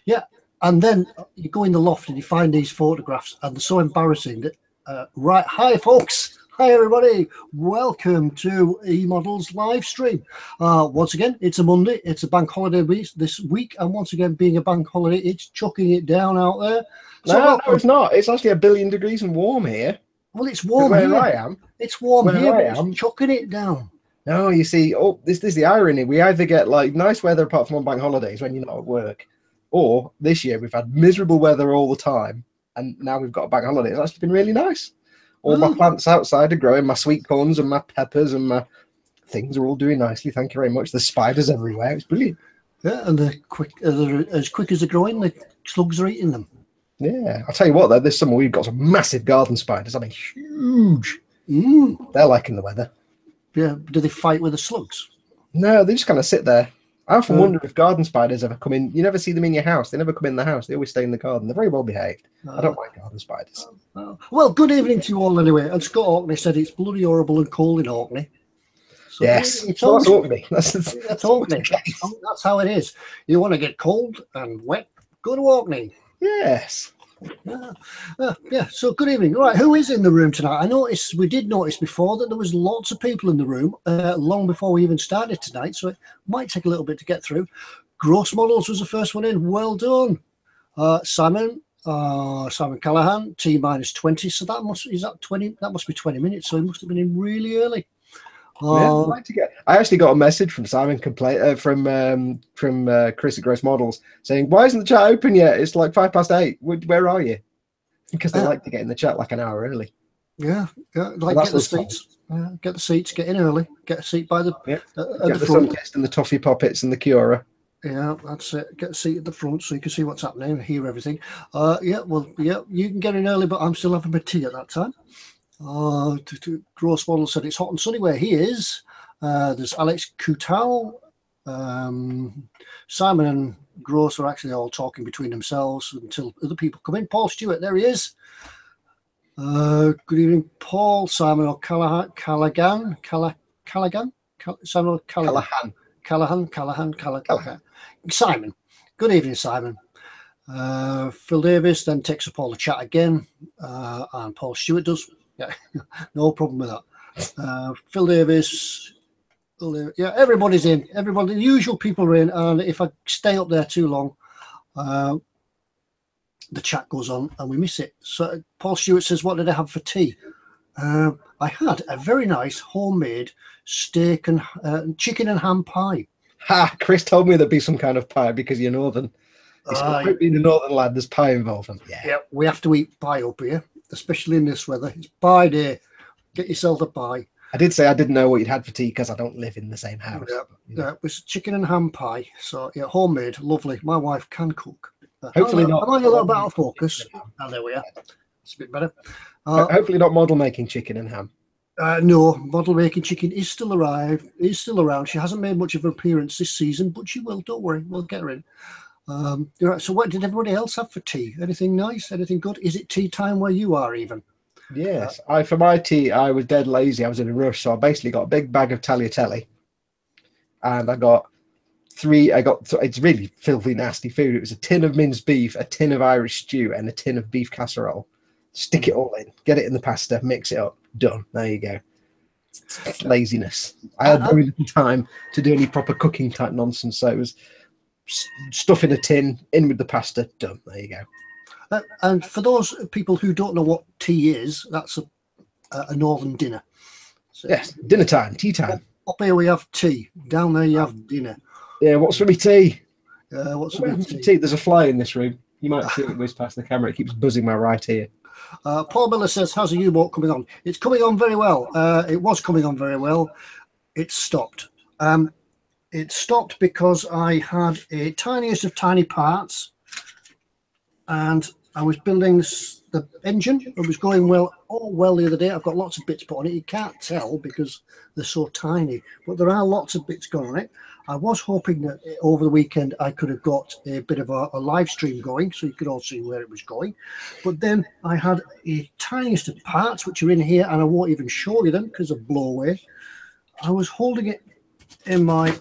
Yeah, and then you go in the loft and you find these photographs, and they're so embarrassing that. Right, hi folks. Hi everybody, welcome to eModels live stream. Once again, it's a Monday, it's a bank holiday week this week, and once again, being a bank holiday, it's chucking it down out there. So no, it's not. It's actually 1 billion degrees and warm here. Well, it's warm where here. I am. It's warm where here, I but am, it's chucking it down. No, you see, this is the irony. We either get like nice weather apart from on bank holidays when you're not at work, or this year we've had miserable weather all the time, and now we've got a bank holiday. It's actually been really nice. All my plants outside are growing. My sweet corns and my peppers and my things are all doing nicely. Thank you very much. There's spiders everywhere. It's brilliant. Yeah, and they're as quick as they're growing, the slugs are eating them. Yeah, I'll tell you what, though, this summer we've got some massive garden spiders. I mean, huge. They're liking the weather. Yeah, do they fight with the slugs? No, they just kind of sit there. I often wonder if garden spiders ever come in. You never see them in your house. They never come in the house. They always stay in the garden. They're very well behaved. I don't like garden spiders. Well, good evening to you all anyway. And Scott Orkney said it's bloody horrible and cold in Orkney. So yes, it's that's Orkney. That's Orkney. That's how it is. You want to get cold and wet, go to Orkney. Yes. Yeah, so good evening. Right, who is in the room tonight? We did notice before that there was lots of people in the room long before we even started tonight, so it might take a little bit to get through. Gross Models was the first one in. Well done. Simon Callahan, T-20, so that must be 20 minutes, so he must have been in really early. I actually got a message from Simon from Chris at Gross Models saying, why isn't the chat open yet? It's like 8:05. Where are you? Because they like to get in the chat like an hour early. Yeah, like get the seats. Get the seats, get in early, get a seat by the get the sun kissed and the toffee poppets and the Cura. Yeah, that's it. Get a seat at the front so you can see what's happening, hear everything. You can get in early, but I'm still having my tea at that time. Gross Model said it's hot and sunny where he is. There's Alex Coutal. Simon and Gross are actually all talking between themselves until other people come in. Paul Stewart, there he is. Good evening, Paul. Simon O'Callaghan. Simon O'Callaghan. Callahan. Simon. Good evening, Simon. Phil Davis then takes up all the chat again, and Paul Stewart does. Yeah, no problem with that. Phil Davis, yeah, everybody's in. Everybody, the usual people are in, and if I stay up there too long, the chat goes on and we miss it. So Paul Stewart says, what did I have for tea? I had a very nice homemade steak and chicken and ham pie. Ha! Chris told me there'd be some kind of pie because you're northern. Being a northern lad, there's pie involved. Yeah, we have to eat pie up here, especially in this weather. It's pie day. Get yourself a pie. I did say I didn't know what you'd had for tea because I don't live in the same house. Yeah, it was chicken and ham pie. So yeah, homemade, lovely. My wife can cook. Hopefully not. I'm on a little bit out of focus. Oh, there we are. It's a bit better. Hopefully not model making chicken and ham. No, model making chicken is still around. She hasn't made much of an appearance this season, but she will. Don't worry, we'll get her in. Right, so what did everybody else have for tea? Anything nice? Anything good? Is it tea time where you are even? Yes. For my tea, I was dead lazy. I was in a rush, so I basically got a big bag of tagliatelle, and I got it's really filthy, nasty food. It was a tin of minced beef, a tin of Irish stew, and a tin of beef casserole. Stick it all in, get it in the pasta, mix it up, done. There you go. Laziness. I had very little time to do any proper cooking type nonsense, so it was stuff in a tin, in with the pasta, done. There you go. And for those people who don't know what tea is, that's a northern dinner. So, yes, dinner time, tea time. Up here we have tea. Down there you have dinner. Yeah, what's for me tea? What's for me tea? There's a fly in this room. You might see it whiz past the camera. It keeps buzzing my right ear. Paul Miller says, how's the U-boat coming on? It's coming on very well. It was coming on very well. It stopped. It stopped because I had a tiniest of tiny parts, and I was building the engine. It was going well the other day. I've got lots of bits put on it. You can't tell because they're so tiny, but there are lots of bits going on it. I was hoping that over the weekend I could have got a bit of a live stream going so you could all see where it was going. But then I had a tiniest of parts which are in here, and I won't even show you them because of blow away. I was holding it in my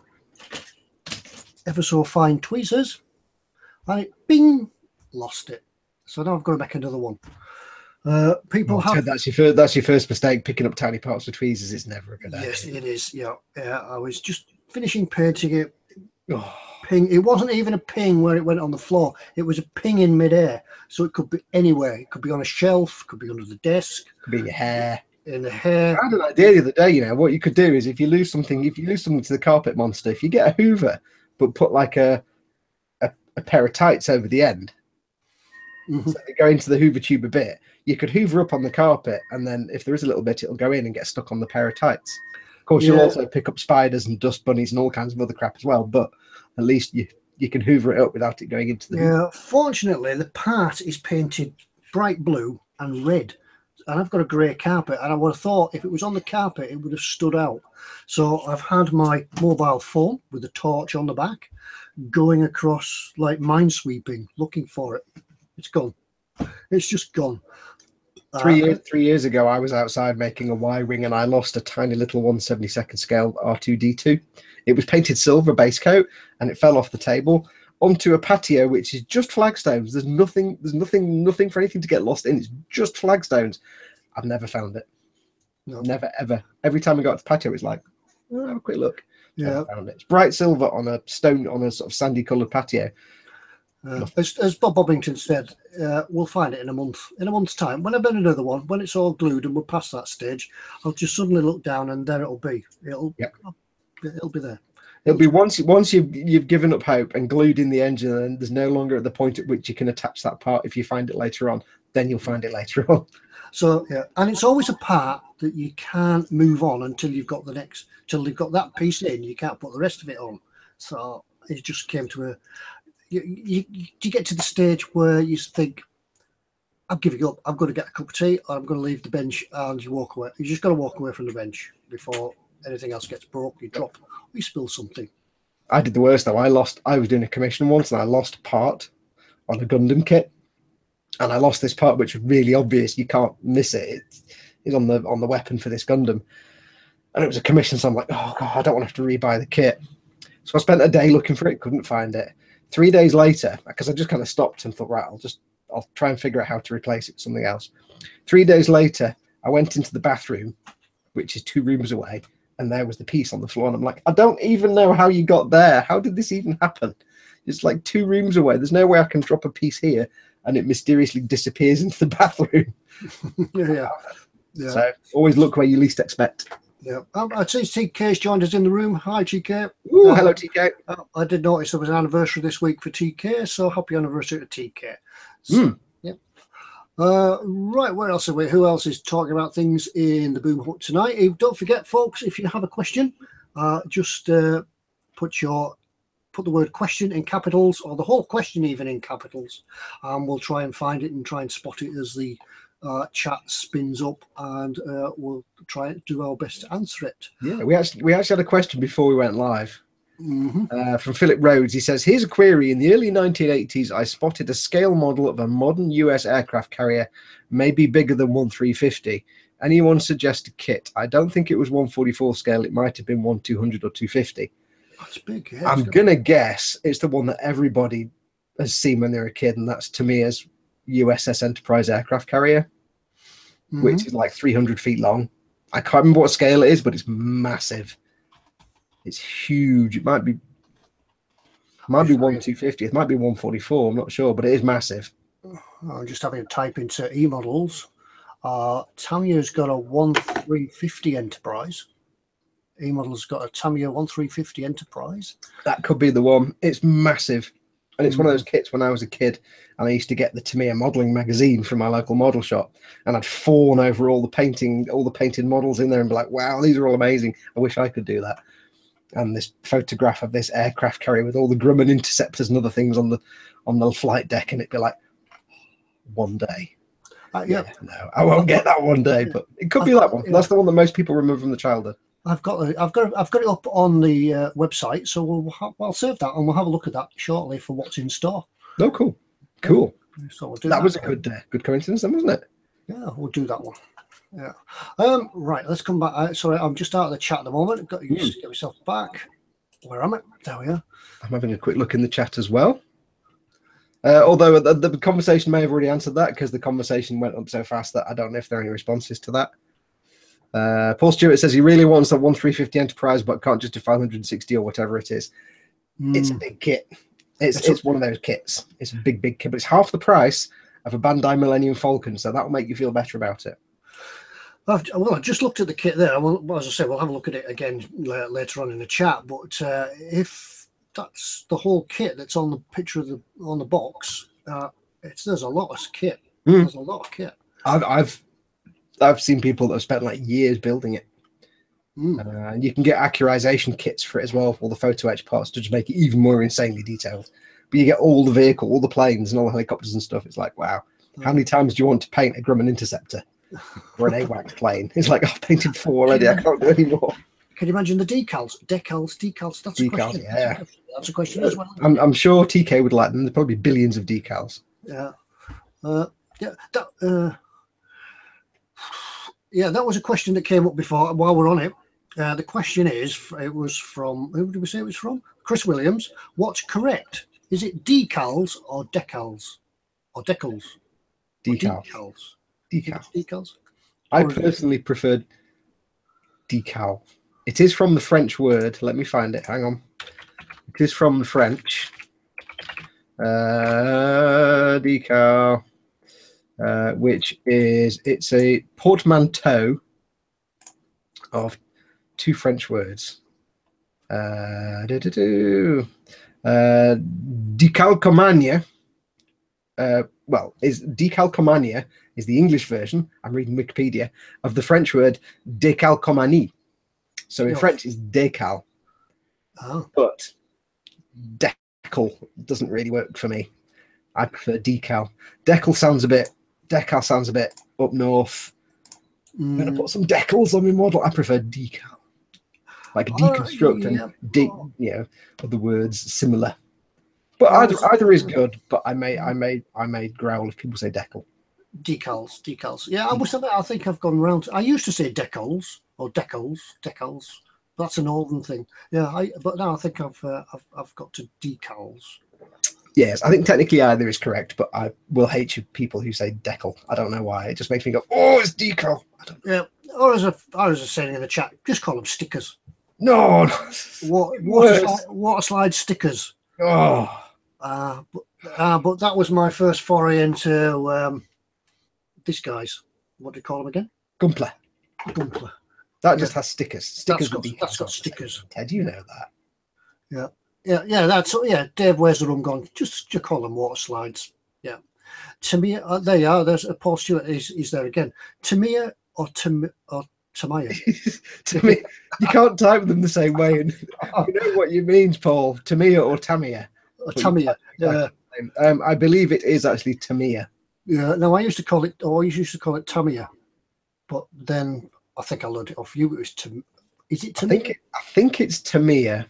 ever so fine tweezers, and it bing, lost it. So now I've got to make another one. People have. That's your first mistake, picking up tiny parts with tweezers. It's never a good idea. Yes, it is. Yeah, I was just finishing painting it. Oh. Ping. It wasn't even a ping where it went on the floor. It was a ping in midair. So it could be anywhere. It could be on a shelf. Could be under the desk. Could be in your hair. In the hair. I had an idea the other day. You know what you could do is if you lose something to the carpet monster, if you get a Hoover, but put like a pair of tights over the end, so they go into the Hoover tube a bit. You could Hoover up on the carpet, and then if there is a little bit, it'll go in and get stuck on the pair of tights. Of course, you'll also pick up spiders and dust bunnies and all kinds of other crap as well. But at least you can Hoover it up without it going into the Hoover. Fortunately, the part is painted bright blue and red. And I've got a grey carpet, and I would have thought if it was on the carpet, it would have stood out. So I've had my mobile phone with a torch on the back going across like minesweeping, looking for it. It's gone. It's just gone. 3 years ago, I was outside making a Y-wing, and I lost a tiny little 1/72 scale R2D2. It was painted silver base coat, and it fell off the table onto a patio, which is just flagstones. There's nothing for anything to get lost in. It's just flagstones. I've never found it. No. Never, ever. Every time I got to the patio, it's like, oh, have a quick look. Yeah. Found it. It's bright silver on a stone, on a sort of sandy coloured patio. As Bob Bobbington said, we'll find it in a month. In a month's time, when I've done another one, when it's all glued and we're past that stage, I'll just suddenly look down and there it'll be. It'll be there. It'll be once you've given up hope and glued in the engine, and there's no longer at the point at which you can attach that part. If you find it later on, then you'll find it later on. So yeah, and it's always a part that you can't move on until you've got till you've got that piece in. You can't put the rest of it on. So it just came to a. You get to the stage where you think, I'm giving up. I'm going to get a cup of tea, or I'm going to leave the bench, and you walk away. You just got to walk away from the bench before anything else gets broke. You drop, you spill something. I did the worst though. I was doing a commission once, and I lost a part on a Gundam kit, and I lost this part, which was really obvious. You can't miss it. It's on the weapon for this Gundam, and it was a commission. So I'm like, oh god, I don't want to have to rebuy the kit. So I spent a day looking for it, couldn't find it. 3 days later, because I just kind of stopped and thought, right, I'll try and figure out how to replace it with something else. 3 days later, I went into the bathroom, which is 2 rooms away, and there was the piece on the floor. And I'm like, I don't even know how you got there. How did this even happen? It's like 2 rooms away. There's no way I can drop a piece here and it mysteriously disappears into the bathroom. Yeah. So always look where you least expect. Yeah, I see TK's joined us in the room. Hi, TK. Ooh, hello, TK. I did notice there was an anniversary this week for TK, so happy anniversary to TK. So, Yep. Right, where else are we? Who else is talking about things in the Boom Hut tonight? Don't forget, folks, if you have a question, just put the word question in capitals, or the whole question even in capitals, and we'll try and find it and try and spot it as the chat spins up, and we'll try and do our best to answer it. Yeah, we actually had a question before we went live from Philip Rhodes. He says, here's a query. In the early 1980s, I spotted a scale model of a modern US aircraft carrier, maybe bigger than 1/350. Anyone suggest a kit? I don't think it was 1/44 scale. It might have been 1/200 or 250. That's big. Yeah, I'm gonna guess it's the one that everybody has seen when they're a kid, and that's Tamiya's USS Enterprise aircraft carrier, which is like 300 feet long. I can't remember what scale it is, but it's massive. It's huge. It might be 1/250. It might be 1/44. I'm not sure, but it is massive. I'm just having a type into eModels. Tamiya's got a 1/350 Enterprise. eModels got a Tamiya 1/350 Enterprise. That could be the one. It's massive. And it's one of those kits when I was a kid, and I used to get the Tamiya modeling magazine from my local model shop, and I'd fawn over all the painted models in there and be like, wow, these are all amazing. I wish I could do that. And this photograph of this aircraft carrier with all the Grumman interceptors and other things on the flight deck, and it'd be like, one day. No, I won't get that one day, but it could be that one. That's the one that most people remember from the childhood. I've got it up on the website, so I'll save that and we'll have a look at that shortly for what's in store. Oh, cool. So we'll do that. Was a good coincidence, then, wasn't it? Yeah, we'll do that one. Yeah. Right, let's come back. Sorry, I'm just out of the chat at the moment. Got you get myself back. Where am I? There we are. I'm having a quick look in the chat as well. Although the conversation may have already answered that because the conversation went up so fast that I don't know if there are any responses to that. Paul Stewart says he really wants that 1350 Enterprise, but can't justify 160 or whatever it is. It's a big kit. It's one of those kits. It's a big kit, but it's half the price of a Bandai Millennium Falcon, so that will make you feel better about it. Well, I just looked at the kit there. Well, as I say, we'll have a look at it again later on in the chat. But if that's the whole kit that's on the picture of on the box, there's a lot of kit. There's a lot of kit. I've seen people that have spent like years building it. And you can get accurization kits for it as well, for all the photo etch parts to just make it even more insanely detailed. But you get all the vehicle, all the planes, and all the helicopters and stuff. It's like, wow, how many times do you want to paint a Grumman Interceptor or an AWACS plane? It's like, I've painted 4 already. I can't do any more. Can you imagine the decals? Decals. That's a question. Yeah, that's a question as well. I'm sure TK would like them. There's probably billions of decals. Yeah. That was a question that came up before while we're on it. The question is, it was from, who did we say it was from? Chris Williams. What's correct? Is it decals or decals? Or decals? Decals. Decals. I personally prefer decal. It is from the French word. Let me find it. Hang on. It is from the French. Decal. Which is, it's a portmanteau of 2 French words. Decalcomania. Decalcomania is the English version, I'm reading Wikipedia, of the French word décalcomanie. So in French it's décal. But decal doesn't really work for me. I prefer decal. Decal sounds a bit up north. I'm going to put some decals on my model. I prefer decal. Like deconstruct and other words similar. But either is good. But I may growl if people say decal. Decals. Yeah, I think I've gone round. I used to say decals or decals. That's a northern thing. Yeah, but now I think I've got to decals. Yes, I think technically either is correct, but I will hate you people who say decal. I don't know why. It just makes me go, oh, it's decal. Yeah, or as I was saying in the chat, just call them stickers. No. Water-slide stickers. Oh. But that was my first foray into these guys. What do you call them again? Gumpler. That just has stickers. That's got stickers. Ted, you know that. Yeah. Yeah. Dave, where's the room gone? Just call them water slides. Yeah. Tamiya, there you are. There's Paul Stewart. He's there again. Tamiya or Tamiya. Tamiya. You can't type them the same way. And you know what you mean, Paul. Tamiya or Tamiya. Tamiya. Yeah. I believe it is actually Tamiya. Yeah. No, I used to call it Tamiya, but then I think I learned it off you. It was Is it Tamiya? I think it's Tamiya.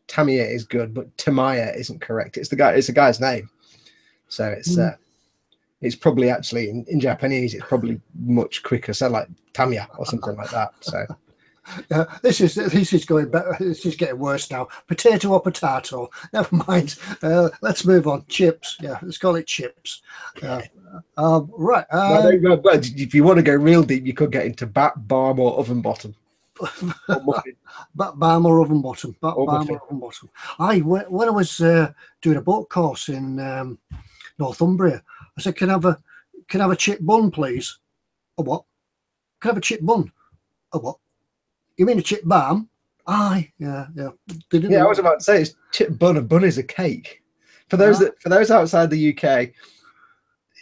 Tamiya is good, but Tamiya isn't correct. It's a guy's name. So it's probably actually in Japanese. It's probably much quicker. So like Tamiya or something like that. So this is going better. This is getting worse now. Potato or potato? Never mind. Let's move on. Chips. Yeah, let's call it chips. Right. If you want to go real deep, you could get into bat, barm, or oven bottom. Balm or oven bottom. Balm or oven bottom. When I was doing a boat course in Northumbria, I said, "Can I have a chip bun, please?" "A what?" "Can I have a chip bun?" "A what?" "You mean a chip balm?" Aye, yeah. I was about to say it's chip bun. A bun is a cake. For those outside the UK,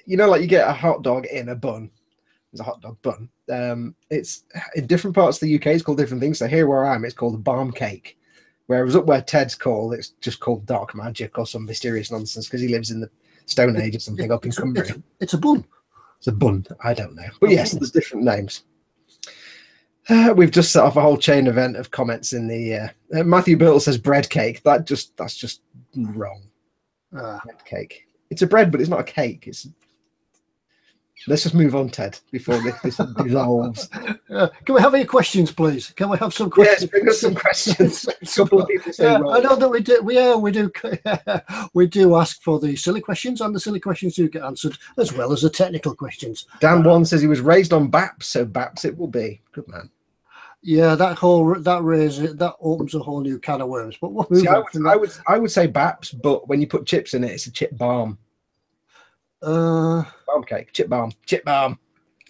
you know, like you get a hot dog in a bun. There's a hot dog bun. It's in different parts of the UK. It's called different things. So here where I am, it's called a balm cake. Whereas up where Ted's called, it's just called dark magic or some mysterious nonsense because he lives in the Stone Age or something up in Cumbria. It's a bun. It's a bun. I don't know, but yes, there's different names. We've just set off a whole chain event of comments in the. Matthew Birtle says bread cake. That's just wrong. Bread cake. It's a bread, but it's not a cake. Let's just move on, Ted, before this dissolves. Can we have any questions, please? Can we have some questions? Yes, bring us some questions. A couple of people say, I know that we do. We do ask for the silly questions, and the silly questions do get answered, as well as the technical questions. Dan One says he was raised on BAPS, so BAPS it will be. Good man. Yeah, that opens a whole new can of worms. But we'll move on from that. I would say BAPS, but when you put chips in it, it's a chip balm. Balm cake, chip balm, chip balm,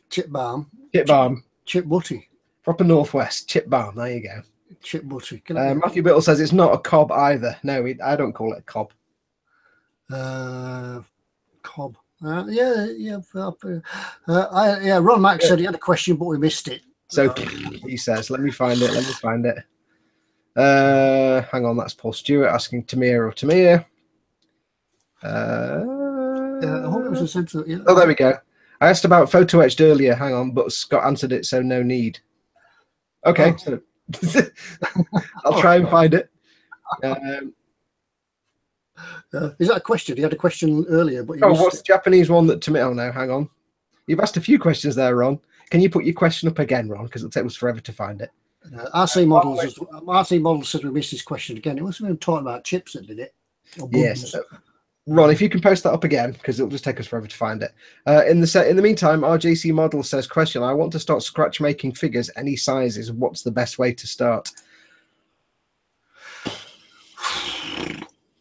chip balm, chip balm, chip butty. Proper Northwest chip balm. There you go. Chip butty. Matthew Biddle says it's not a cob either. No, I don't call it a cob. Cob. Yeah. Ron Mack said he had a question, but we missed it. So he says, let me find it. Hang on, that's Paul Stewart asking Tamir or Tamir. I hope it was a sentence. Yeah. Oh, there we go. I asked about photo-etched earlier. Hang on, but Scott answered it, so no need. Okay, so I'll try and find it. Is that a question? He had a question earlier, but what's the Japanese one that Tamir? Oh no, hang on. You've asked a few questions there, Ron. Can you put your question up again, Ron? Because it'll take us forever to find it. RC Models says we missed this question again. It wasn't even talking about chips that did it. Yes. Ron, if you can post that up again, because it'll just take us forever to find it. In the meantime, RJC Model says, question, I want to start scratch making figures, any sizes. What's the best way to start?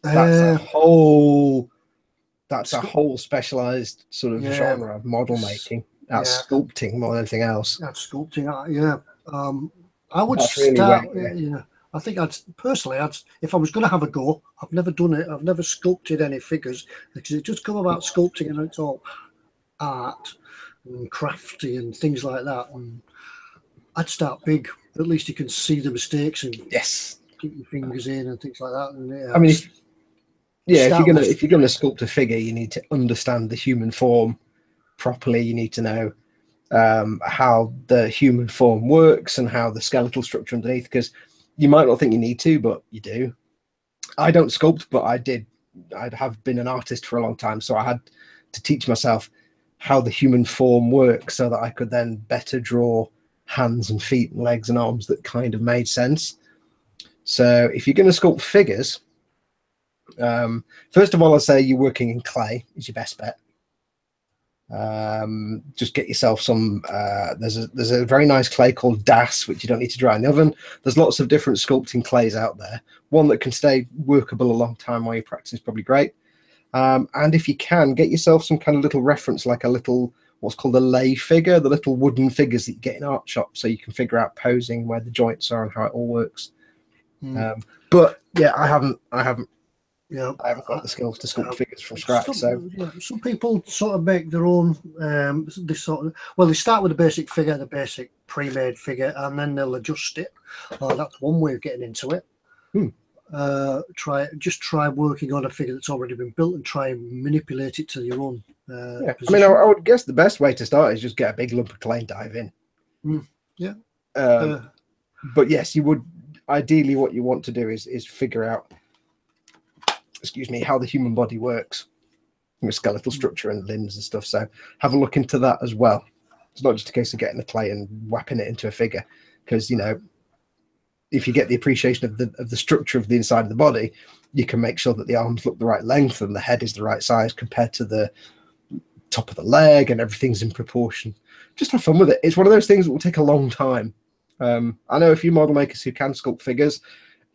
That's a whole specialized sort of genre of model making. That's sculpting more than anything else. That's sculpting, yeah. I would start, I think if I was going to have a go, I've never done it. I've never sculpted any figures because it just come about sculpting and it's all art and crafty and things like that. And I'd start big. At least you can see the mistakes and keep your fingers in and things like that. And, I mean, if you're gonna sculpt a figure, you need to understand the human form properly. You need to know how the human form works and how the skeletal structure underneath, because you might not think you need to, but you do. I don't sculpt, but I'd have been an artist for a long time, so I had to teach myself how the human form works so that I could then better draw hands and feet and legs and arms that kind of made sense. So if you're going to sculpt figures, first of all, I'd say you're working in clay is your best bet. Just get yourself some there's a very nice clay called Das, which you don't need to dry in the oven. There's lots of different sculpting clays out there. One that can stay workable a long time while you practice is probably great. And if you can, get yourself some kind of little reference, like a little what's called a lay figure, the little wooden figures that you get in art shops, so you can figure out posing, where the joints are and how it all works. But yeah, I haven't got the skills to sculpt figures from scratch. Some people sort of make their own. They start with a basic figure, the basic pre-made figure, and then they'll adjust it. That's one way of getting into it. Try working on a figure that's already been built and try and manipulate it to your own. I mean, I would guess the best way to start is just get a big lump of clay and dive in. But yes, you would. Ideally, what you want to do is figure out, how the human body works, with skeletal structure and limbs and stuff. So have a look into that as well. It's not just a case of getting the clay and whapping it into a figure, because if you get the appreciation of the structure of the inside of the body, you can make sure that the arms look the right length and the head is the right size compared to the top of the leg, and everything's in proportion. Just have fun with it. It's one of those things that will take a long time. I know a few model makers who can sculpt figures,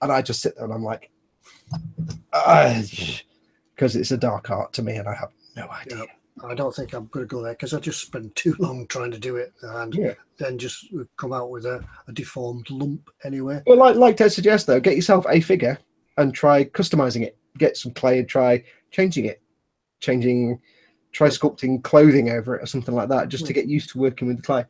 and I just sit there and I'm like, because it's a dark art to me and I have no idea. I don't think I'm going to go there, because I just spend too long trying to do it and then just come out with a deformed lump anyway. Well, like Ted suggests, though, get yourself a figure and try customizing it. Get some clay and try changing it. Try sculpting clothing over it or something like that, just to get used to working with the clay.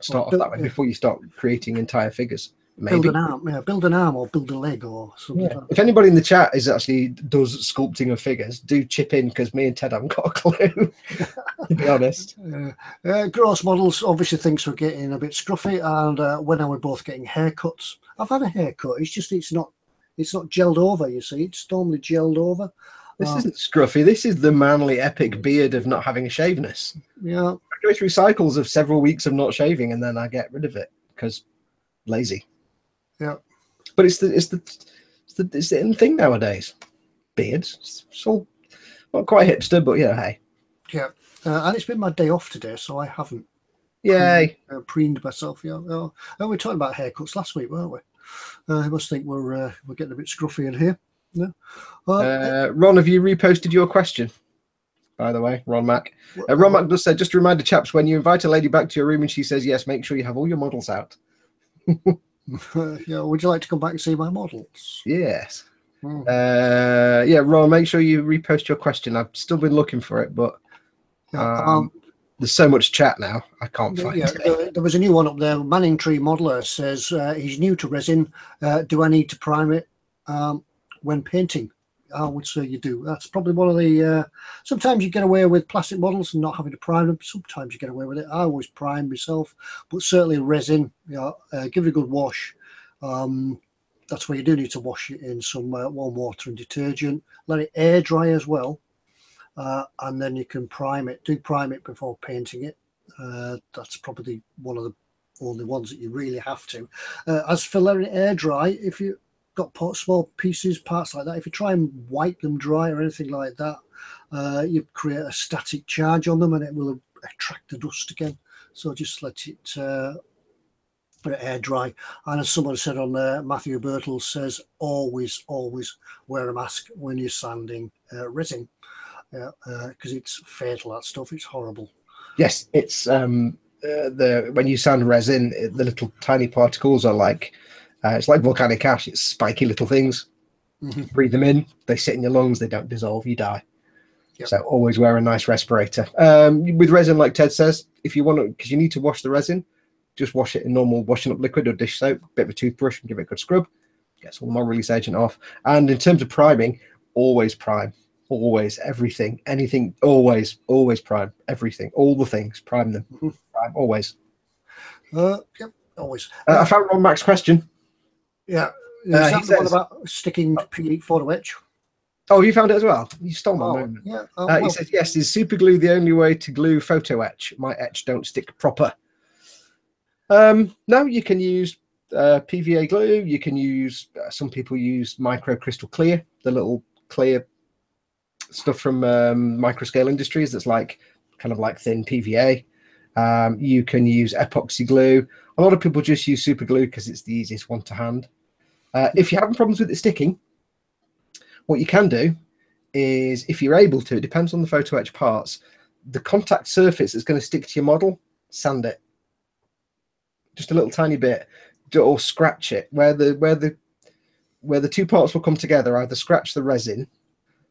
Start off that way before you start creating entire figures. Maybe. Build an arm or build a leg or something. Like that. If anybody in the chat does sculpting of figures, do chip in, because me and Ted haven't got a clue, to be honest. Gross Models obviously thinks we're getting a bit scruffy, and when are we both getting haircuts? I've had a haircut. It's not gelled over. You see, it's normally gelled over. This isn't scruffy. This is the manly epic beard of not having a shaveness. Yeah. go through cycles of several weeks of not shaving, and then I get rid of it because lazy. Yeah. But it's the in thing nowadays. Beards. It's all not quite hipster, but yeah, hey. Yeah. And it's been my day off today, so I haven't. Yay. Preened myself. Yeah. Oh, we were talking about haircuts last week, weren't we? I must think we're getting a bit scruffy in here. Yeah. Ron, have you reposted your question? By the way, Ron Mac. Ron Mac does say, just a reminder, chaps, when you invite a lady back to your room and she says yes, make sure you have all your models out. Yeah. Would you like to come back and see my models? Yes. Yeah, Ron, make sure you repost your question. I've still been looking for it, but there's so much chat now, I can't find it. There was a new one up there. Manning Tree Modeler says he's new to resin. Do I need to prime it when painting? I would say you do. That's probably one of the. Sometimes you get away with plastic models and not having to prime them. Sometimes you get away with it. I always prime myself, but certainly resin. Give it a good wash. That's where you do need to wash it in some warm water and detergent. Let it air dry as well, and then you can prime it. Do prime it before painting it. That's probably one of the only ones that you really have to. As for letting it air dry, if you got small pieces, parts like that, if you try and wipe them dry or anything like that, you create a static charge on them and it will attract the dust again. So just let it air dry. And as someone said on there, Matthew Birtle says, always wear a mask when you're sanding resin, because it's fatal, that stuff. It's horrible. Yes, it's when you sand resin, the little tiny particles are like it's like volcanic ash. It's spiky little things. Breathe them in, they sit in your lungs, they don't dissolve, you die. Yep. So always wear a nice respirator. With resin, like Ted says, if you want to, because you need to wash the resin, just wash it in normal washing up liquid or dish soap, bit of a toothbrush, and give it a good scrub. Gets all the mold release agent off. And in terms of priming, always prime. Always, everything, anything, always prime. Everything, all the things, prime them. Prime, always. Yep, always. I found Ron Mac's question. Yeah. Is that the one about sticking P8 Photo-etch? Oh, you found it as well? You stole my moment. Yeah. He says, yes, is super glue the only way to glue Photo-etch? My etch don't stick proper. No, you can use PVA glue. You can use, some people use microcrystal clear, the little clear stuff from Microscale Industries that's like kind of like thin PVA. You can use epoxy glue. A lot of people just use super glue because it's the easiest one to hand. If you're having problems with it sticking, what you can do is, if you're able to, it depends on the Photo-etch parts, the contact surface that's going to stick to your model, sand it. Just a little tiny bit, or scratch it. Where the two parts will come together, either scratch the resin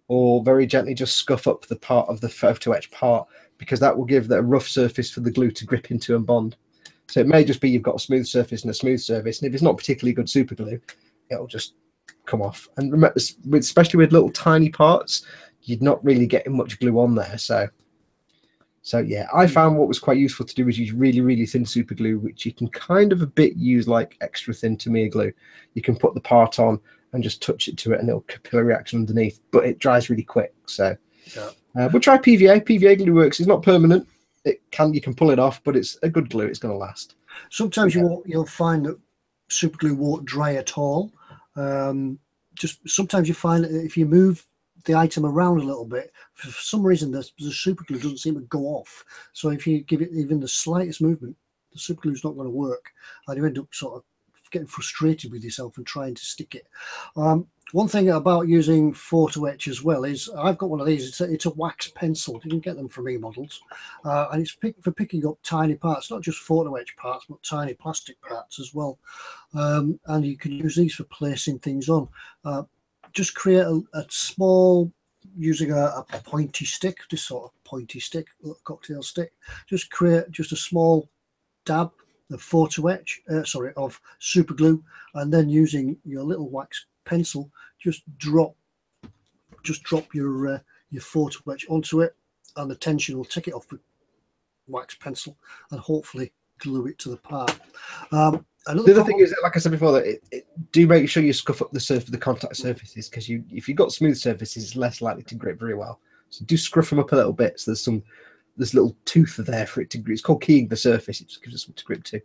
or very gently just scuff up the part of the Photo-etch part, because that will give that a rough surface for the glue to grip into and bond. So it may just be you've got a smooth surface and a smooth surface, and if it's not particularly good super glue, it'll just come off. And remember, especially with little tiny parts, you're not really getting much glue on there. So yeah, I found what was quite useful to do was use really thin super glue, which you can kind of a bit use like extra thin Tamiya glue. You can put the part on and just touch it to it, and it'll capillary action underneath, but it dries really quick. So we'll try PVA. PVA glue works. It's not permanent. You can pull it off, but it's a good glue. It's going to last. Sometimes you'll find that super glue won't dry at all. Just sometimes you find that if you move the item around a little bit, for some reason the super glue doesn't seem to go off. So if you give it even the slightest movement, the super glue is not going to work, and you end up sort of getting frustrated with yourself and trying to stick it. One thing about using Photo-etch as well is I've got one of these. It's a wax pencil. You can get them from eModels, and it's for picking up tiny parts, not just Photo-etch parts, but tiny plastic parts as well. And you can use these for placing things on. Just create a small, using a pointy stick, this sort of pointy stick, a cocktail stick. Just create just a small dab of Photo-etch, of super glue, and then using your little wax pencil, just drop your Photo-etch onto it, and the tension will take it off the wax pencil and hopefully glue it to the part. The other thing is, like I said before, that do make sure you scuff up the contact surfaces, because if you've got smooth surfaces, it's less likely to grip very well. So do scruff them up a little bit, so there's some this little tooth there for it to. It's called keying the surface. It just gives us something to grip to.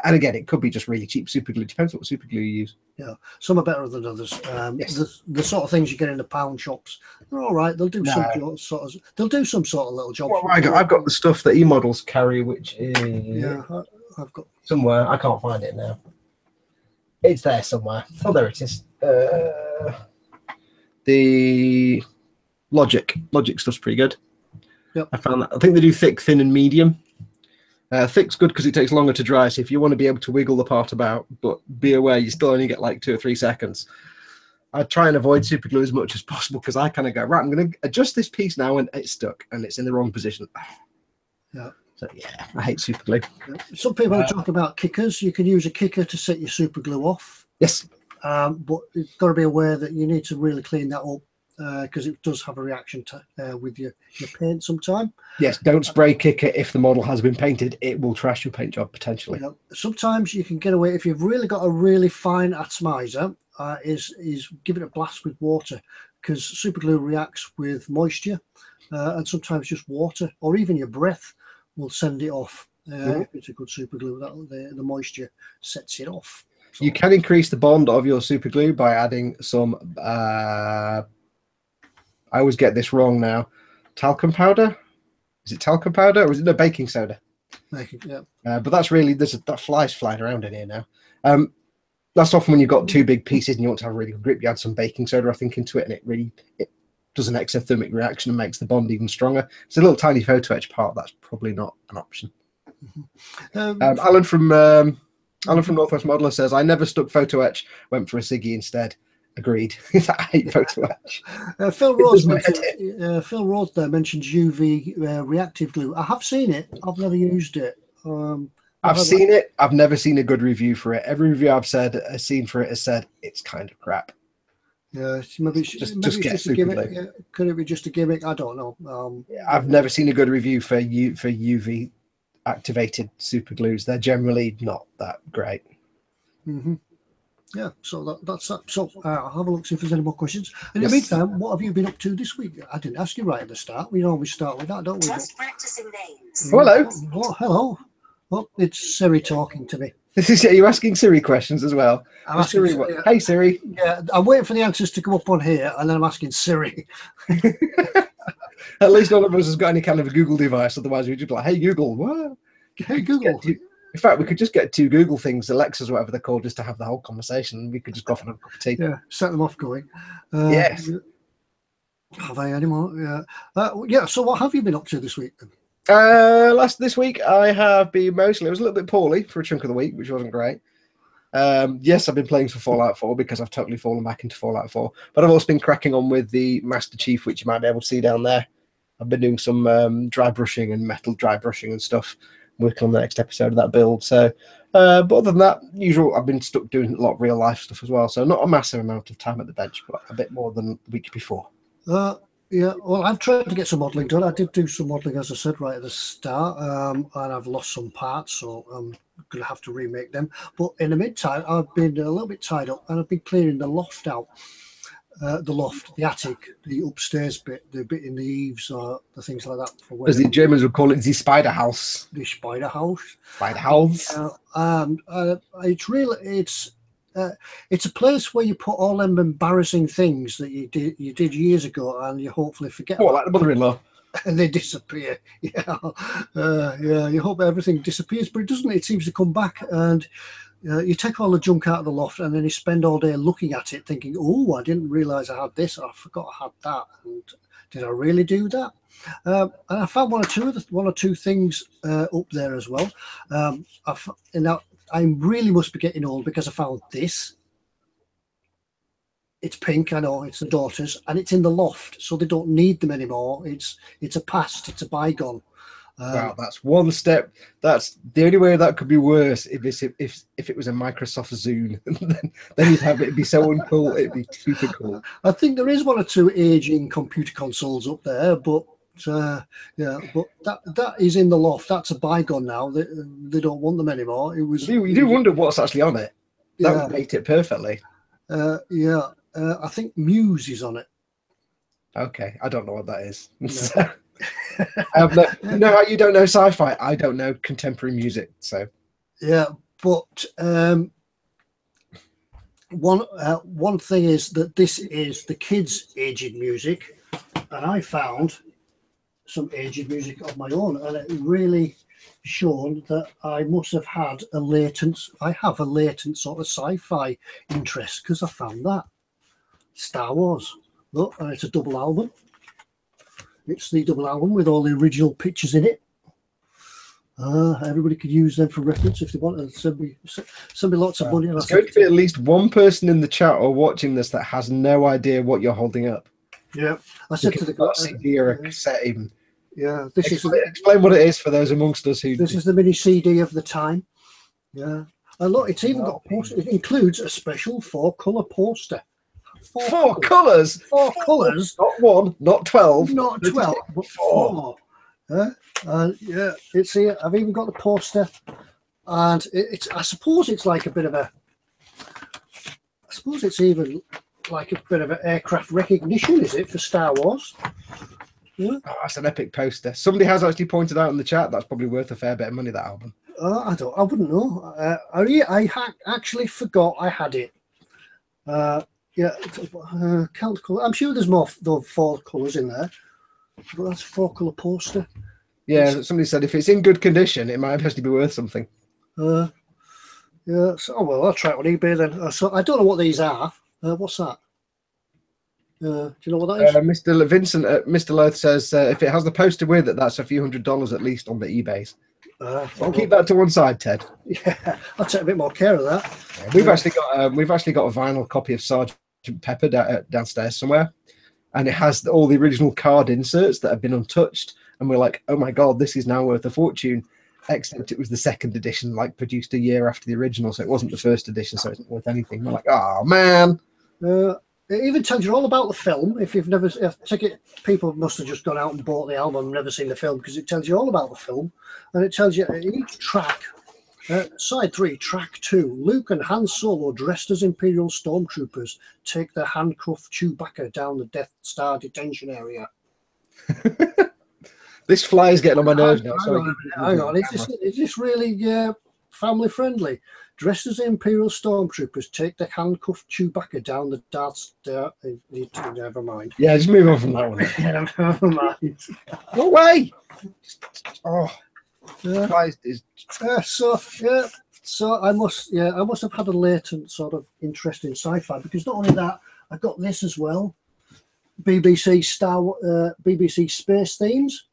And again, it could be just really cheap super glue. Depends what super glue you use. Yeah, some are better than others. Yes. The sort of things you get in the pound shops, they're all right. They'll do some sort of little jobs. What have I got? I've got the stuff that eModels carry, which is I've got somewhere. I can't find it now. It's there somewhere. Oh, there it is. The Logic stuff's pretty good. Yep. I found that. I think they do thick, thin, and medium. Thick's good because it takes longer to dry. So if you want to be able to wiggle the part about, but be aware you still only get like 2 or 3 seconds. I try and avoid super glue as much as possible because I kind of go, right, I'm going to adjust this piece now, and it's stuck and it's in the wrong position. Yeah. So yeah, I hate super glue. Some people are talking about kickers. You can use a kicker to set your super glue off. Yes. But you've got to be aware that you need to really clean that up because it does have a reaction to with your paint sometime. Yes, don't spray kicker if the model has been painted. It will trash your paint job potentially. You know, sometimes you can get away if you've really got a really fine atomizer. Is give it a blast with water because super glue reacts with moisture and sometimes just water or even your breath will send it off. If it's a good super glue, the moisture sets it off. So, you can increase the bond of your super glue by adding some I always get this wrong now. Talcum powder? Is it talcum powder or is it no baking soda? yeah. But that's really that fly's flying around in here now. That's often when you've got 2 big pieces and you want to have a really good grip. You add some baking soda, I think, into it, and it does an exothermic reaction and makes the bond even stronger. It's a little tiny photo etch part. That's probably not an option. Alan from Northwest Modeler says, "I never stuck photo etch. Went for a Siggy instead." Agreed. I hate photo etch. Phil Rose there mentions UV reactive glue. I have seen it. I've never used it. I've seen it. I've never seen a good review for it. Every review I've seen for it has said it's kind of crap. Yeah, maybe it's just a gimmick. Yeah. Could it be just a gimmick? I don't know. I've never seen a good review for UV activated super glues. They're generally not that great. Yeah, so that's that. So I'll have a look, see if there's any more questions. In the meantime, what have you been up to this week? I didn't ask you right at the start. We always start with that, don't we? Just practicing names. Hello. Oh, hello. Oh, it's Siri talking to me. Are you asking Siri questions as well? Siri, hey Siri. Yeah, I'm waiting for the answers to come up on here, and then I'm asking Siri. At least none of us has got any kind of a Google device. Otherwise, we'd just be like, "Hey Google, what? Hey Google." In fact, we could just get 2 Google things, Alexas, whatever they're called, just to have the whole conversation. We could just go off and have a cup of tea. Yeah, set them off going. Yes. Have I any more? Yeah. So what have you been up to this week? This week I have been mostly. I was a little bit poorly for a chunk of the week, which wasn't great. Yes, I've been playing for Fallout 4 because I've totally fallen back into Fallout 4. But I've also been cracking on with the Master Chief, which you might be able to see down there. I've been doing some dry brushing and metal dry brushing and stuff. Working on the next episode of that build. So, but other than that, usual. I've been stuck doing a lot of real life stuff as well. So not a massive amount of time at the bench, but a bit more than the week before. Yeah, well, I've tried to get some modelling done. I did do some modelling, as I said, right at the start, and I've lost some parts, so I'm going to have to remake them. But in the meantime, I've been a little bit tied up, and I've been clearing the loft out. The attic, the upstairs bit, the bit in the eaves, the things like that. As the Germans would call it, the spider house. The spider house. Spider house. It's a place where you put all them embarrassing things that you did years ago, and you hopefully forget. What, like the mother-in-law? And they disappear. Yeah, yeah. You hope everything disappears, but it doesn't. It seems to come back, and you take all the junk out of the loft, and then you spend all day looking at it, thinking, "Oh, I didn't realise I had this. I forgot I had that. And did I really do that?" And I found one or two things up there as well. I really must be getting old because I found this. It's pink, I know, it's the daughter's, and it's in the loft, so they don't need them anymore. It's a past, it's a bygone. Wow, that's one step. That's the only way that could be worse if it was a Microsoft Zune. then you'd have it'd be so uncool. It'd be super cool. I think there is one or two aging computer consoles up there, but yeah, but that is in the loft. That's a bygone now. They don't want them anymore. It was. You do wonder what's actually on it. That Yeah. would mate it perfectly. Yeah, I think Muse is on it. Okay, I don't know what that is. No. I have no, you know how you don't know sci-fi? I don't know contemporary music. So yeah, but one thing is that this is the kids' aged music, and I found some aged music of my own, and it really shown that I must have had a latent. I have a latent sort of sci-fi interest because I found that Star Wars. Look, and it's a double album. It's the double album with all the original pictures in it. Everybody could use them for reference if they want to send me lots of money. There's going to be at least one person in the chat or watching this that has no idea what you're holding up. Yeah, I said to the guy, CD or a cassette even. Yeah, explain what it is for those amongst us who. This is the mini CD of the time. Yeah, and look, it's even got a poster. It includes a special 4-color poster. Four colors. Four colors. Not 1, not 12. Not 12, but 4. Yeah, it's here. I've even got the poster, and it's. I suppose it's like a bit of a. I suppose it's even like a bit of an aircraft recognition, is it, for Star Wars? Yeah. Oh, that's an epic poster. Somebody has actually pointed out in the chat that's probably worth a fair bit of money, that album. I wouldn't know. I actually forgot I had it. Yeah, count color. I'm sure there's more than 4 colors in there, but that's a 4-color poster. Yeah, somebody said if it's in good condition, it might actually be worth something. Yeah. So, oh well, I'll try it on eBay then. So I don't know what these are. What's that? Do you know what that is? Mr. Vincent, Mr. Loth says if it has the poster with it, that's a few $100s at least on the eBays. I'll keep that to one side, Ted. Yeah, I'll take a bit more care of that. Yeah, we've actually got a vinyl copy of Sergeant Pepper downstairs somewhere, and it has all the original card inserts that have been untouched. And we're like, oh my god, this is now worth a fortune. Except it was the 2nd edition, like produced a year after the original, so it wasn't the 1st edition, so it's not worth anything. We're like, oh man. It even tells you all about the film. If you've never people must have just gone out and bought the album and never seen the film, because it tells you all about the film, and it tells you each track. Side 3, track 2. Luke and Han Solo, dressed as Imperial stormtroopers, take the handcuffed Chewbacca down the Death Star detention area. This fly is getting on my nerves now. Hang on. Is this really family friendly? Dressed as Imperial stormtroopers, take the handcuffed Chewbacca down the Death Star. Never mind. Yeah, just move on from that one. Never mind. No way. Oh. Yeah. So I must have had a latent sort of interest in sci-fi, because not only that, I got this as well. BBC space themes,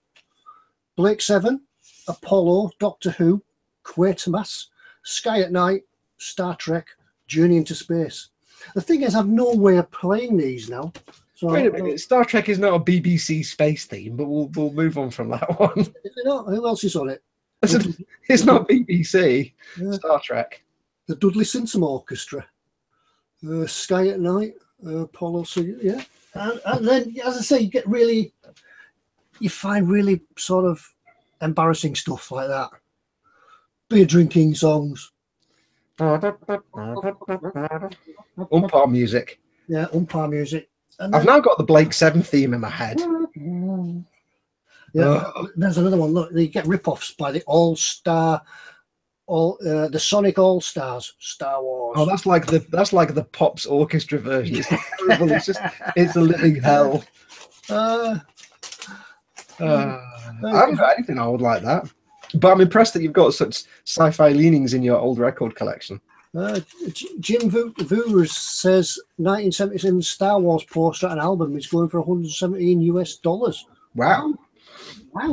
Blake 7, Apollo, Doctor Who, Quatermass, Sky at Night, Star Trek, Journey into Space. The thing is, I've no way of playing these now. So wait a minute, Star Trek is not a BBC space theme, but we'll move on from that one. Is it not? Who else is on it? It's not BBC. Yeah. Star Trek. The Dudley Simpson Orchestra, Sky at Night, Apollo. So yeah, and then as I say, you find really sort of embarrassing stuff like that. Beer drinking songs. Umpire music. Yeah, umpire music. And I've now got the Blake 7 theme in my head. Yeah, there's another one. Look, they get rip-offs by the the Sonic All Stars, Star Wars. Oh, that's like the Pops orchestra version. It's terrible. It's a living hell. I haven't got anything old like that, but I'm impressed that you've got such sci-fi leanings in your old record collection. Jim Voors says 1977 Star Wars poster and album is going for $117 US. Wow.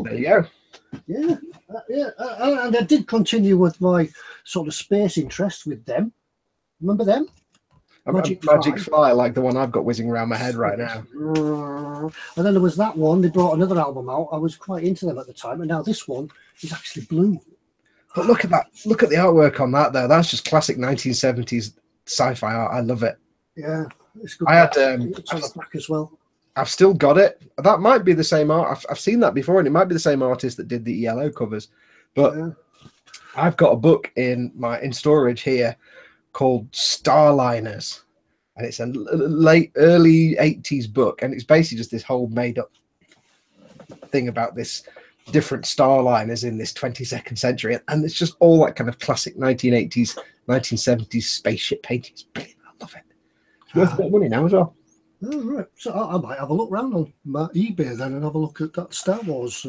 There you go. Yeah, and I did continue with my sort of space interest with them. Remember them? Magic Fly, like the one I've got whizzing around my head right now. And then there was that one. They brought another album out. I was quite into them at the time, and now this one is actually blue. But look at that! Look at the artwork on that, though. That's just classic 1970s sci-fi art. I love it. Yeah, it's good. I had it's on the back as well. I've still got it. That might be the same art. I've seen that before, and it might be the same artist that did the yellow covers. But yeah. I've got a book in storage here called Starliners, and it's a early 80s book, and it's basically just this whole made up thing about this different star liners in this 22nd century, and it's just all that kind of classic 1980s, 1970s spaceship painting. It's brilliant. I love it. It's worth a bit of money now as well. Oh, right. So I might have a look round on eBay then and have a look at that Star Wars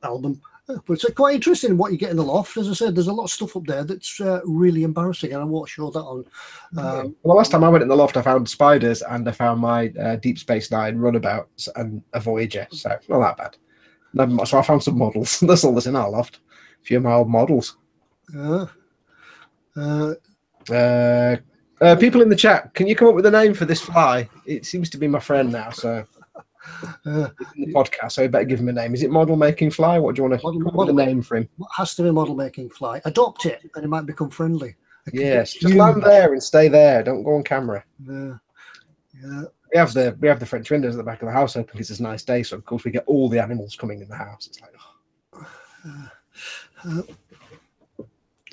album. But it's quite interesting what you get in the loft. As I said, there's a lot of stuff up there that's really embarrassing, and I won't show that on. Well, the last time I went in the loft, I found spiders and I found my Deep Space Nine runabouts and a Voyager, so not that bad. So I found some models. That's all that's in our loft. A few of my old models. People in the chat, can you come up with a name for this fly? It seems to be my friend now, so in the podcast, so I better give him a name. Is it model making fly? What do you want to come up with a name for him? It has to be model making fly. Adopt it, and it might become friendly. Yes, just land there and stay there. Don't go on camera. Yeah. We have the French windows at the back of the house open because it's a nice day, so of course we get all the animals coming in the house. It's like,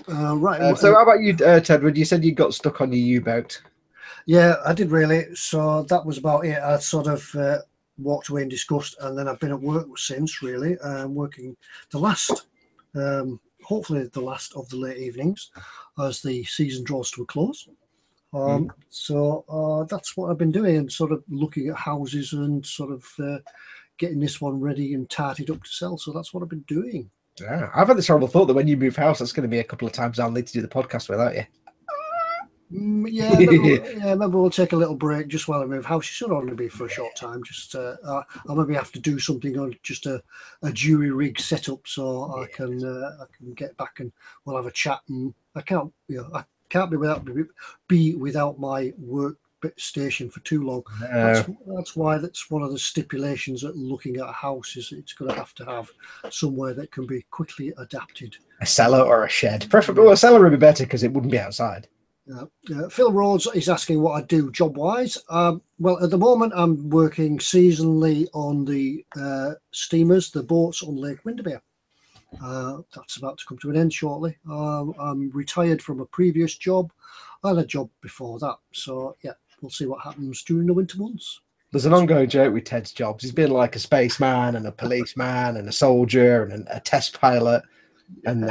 right. So how about you, Tedward? You said you got stuck on your U-boat. Yeah, I did really. So that was about it. I sort of walked away in disgust, and then I've been at work since. Really, working the last, hopefully the last of the late evenings, as the season draws to a close. So that's what I've been doing, and sort of looking at houses and sort of getting this one ready and tarted up to sell. So that's what I've been doing. Yeah, I've had this horrible thought that when you move house, that's going to be a couple of times I'll need to do the podcast without you. Maybe we'll take a little break just while I move house. It should only be for a short time. Just I'll maybe have to do something on just a jury rig setup, so I can get back and we'll have a chat. And I can't be without my work station for too long. That's why that's one of the stipulations at looking at a house is it's going to have somewhere that can be quickly adapted. A cellar or a shed, preferably. Well, a cellar would be better because it wouldn't be outside. Phil Rhodes is asking what I do job wise. Well, at the moment I'm working seasonally on the steamers, the boats on Lake Windermere. That's about to come to an end shortly. I'm retired from a previous job and a job before that, so yeah, we'll see what happens during the winter months. There's an ongoing joke with Ted's jobs. He's been like a spaceman and a policeman and a soldier and a test pilot. And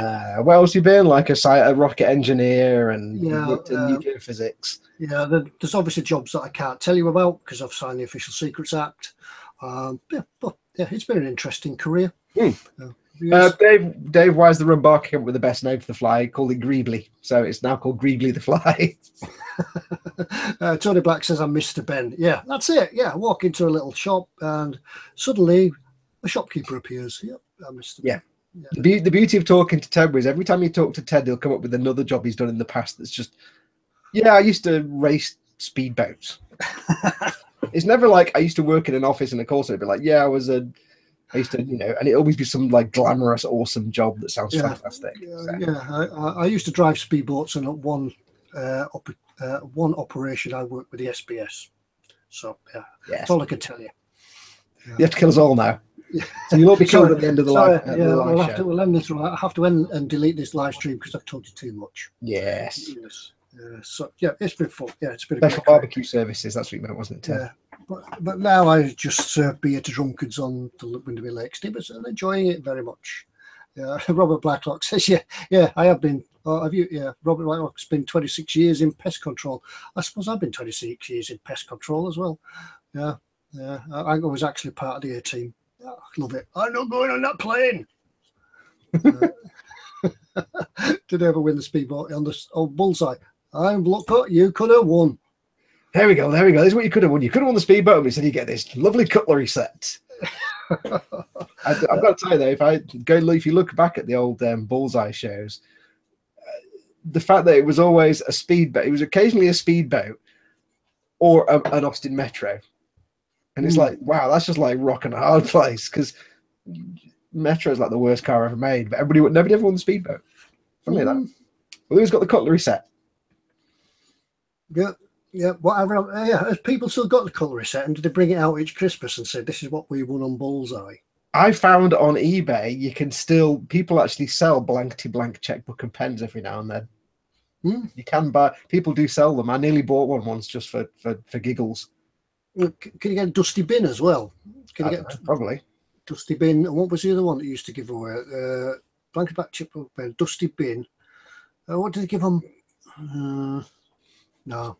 where else have you been? Like a rocket engineer and worked in nuclear physics. Yeah, there's obviously jobs that I can't tell you about because I've signed the Official Secrets Act. But it's been an interesting career. Dave, why is the Rumbar came up with the best name for the fly? He called it Greebly, so it's now called Greebly the Fly. Tony Black says I'm Mr. Ben. Yeah, that's it. Yeah, I walk into a little shop and suddenly a shopkeeper appears. Yep, I'm Mr. Ben. Yeah. The beauty of talking to Ted was every time you talk to Ted, he'll come up with another job he's done in the past that's just, I used to race speedboats. It's never like I used to work in an office in a call center. It'd be like, I used to, and it'd always be some like glamorous, awesome job that sounds fantastic. I used to drive speedboats, and at one operation I worked with the SBS. So that's all I can tell you. You have to kill us all now. So you'll all be killed at the end of the live. We'll end this. I have to end and delete this live stream because I've told you too much. Yes. So it's been fun. Yeah, it's been special barbecue services. That's what you meant, wasn't it, Ted? Yeah. But now I just serve beer to drunkards on the Windermere Lake steamers and enjoying it very much. Robert Blacklock says, I have been. Have you? Yeah, Robert Blacklock's been 26 years in pest control. I suppose I've been 26 years in pest control as well. Yeah. I was actually part of the A team. I love it. I'm not going on that plane. Did I ever win the speedboat on the Bullseye? You could have won. There we go. This is what you could have won. You could have won the speedboat, and we said you get this lovely cutlery set. I've got to tell you though, if you look back at the old Bullseye shows, the fact that it was always a speedboat, it was occasionally a speedboat or an Austin Metro, and it's like, wow, that's just like rock and a hard place because Metro is like the worst car ever made, but nobody ever won the speedboat. Funny that. Well, who's got the cutlery set? Yeah, whatever. Has people still got the cutlery set, and did they bring it out each Christmas and say, this is what we won on Bullseye? I found on eBay, people actually sell blank checkbook and pens every now and then. You can buy, people do sell them. I nearly bought one once just for giggles. Can you get a dusty bin as well? Probably. Dusty Bin. And what was the other one that used to give away? Blanket back chipbook pen, Dusty Bin. What did they give them? No,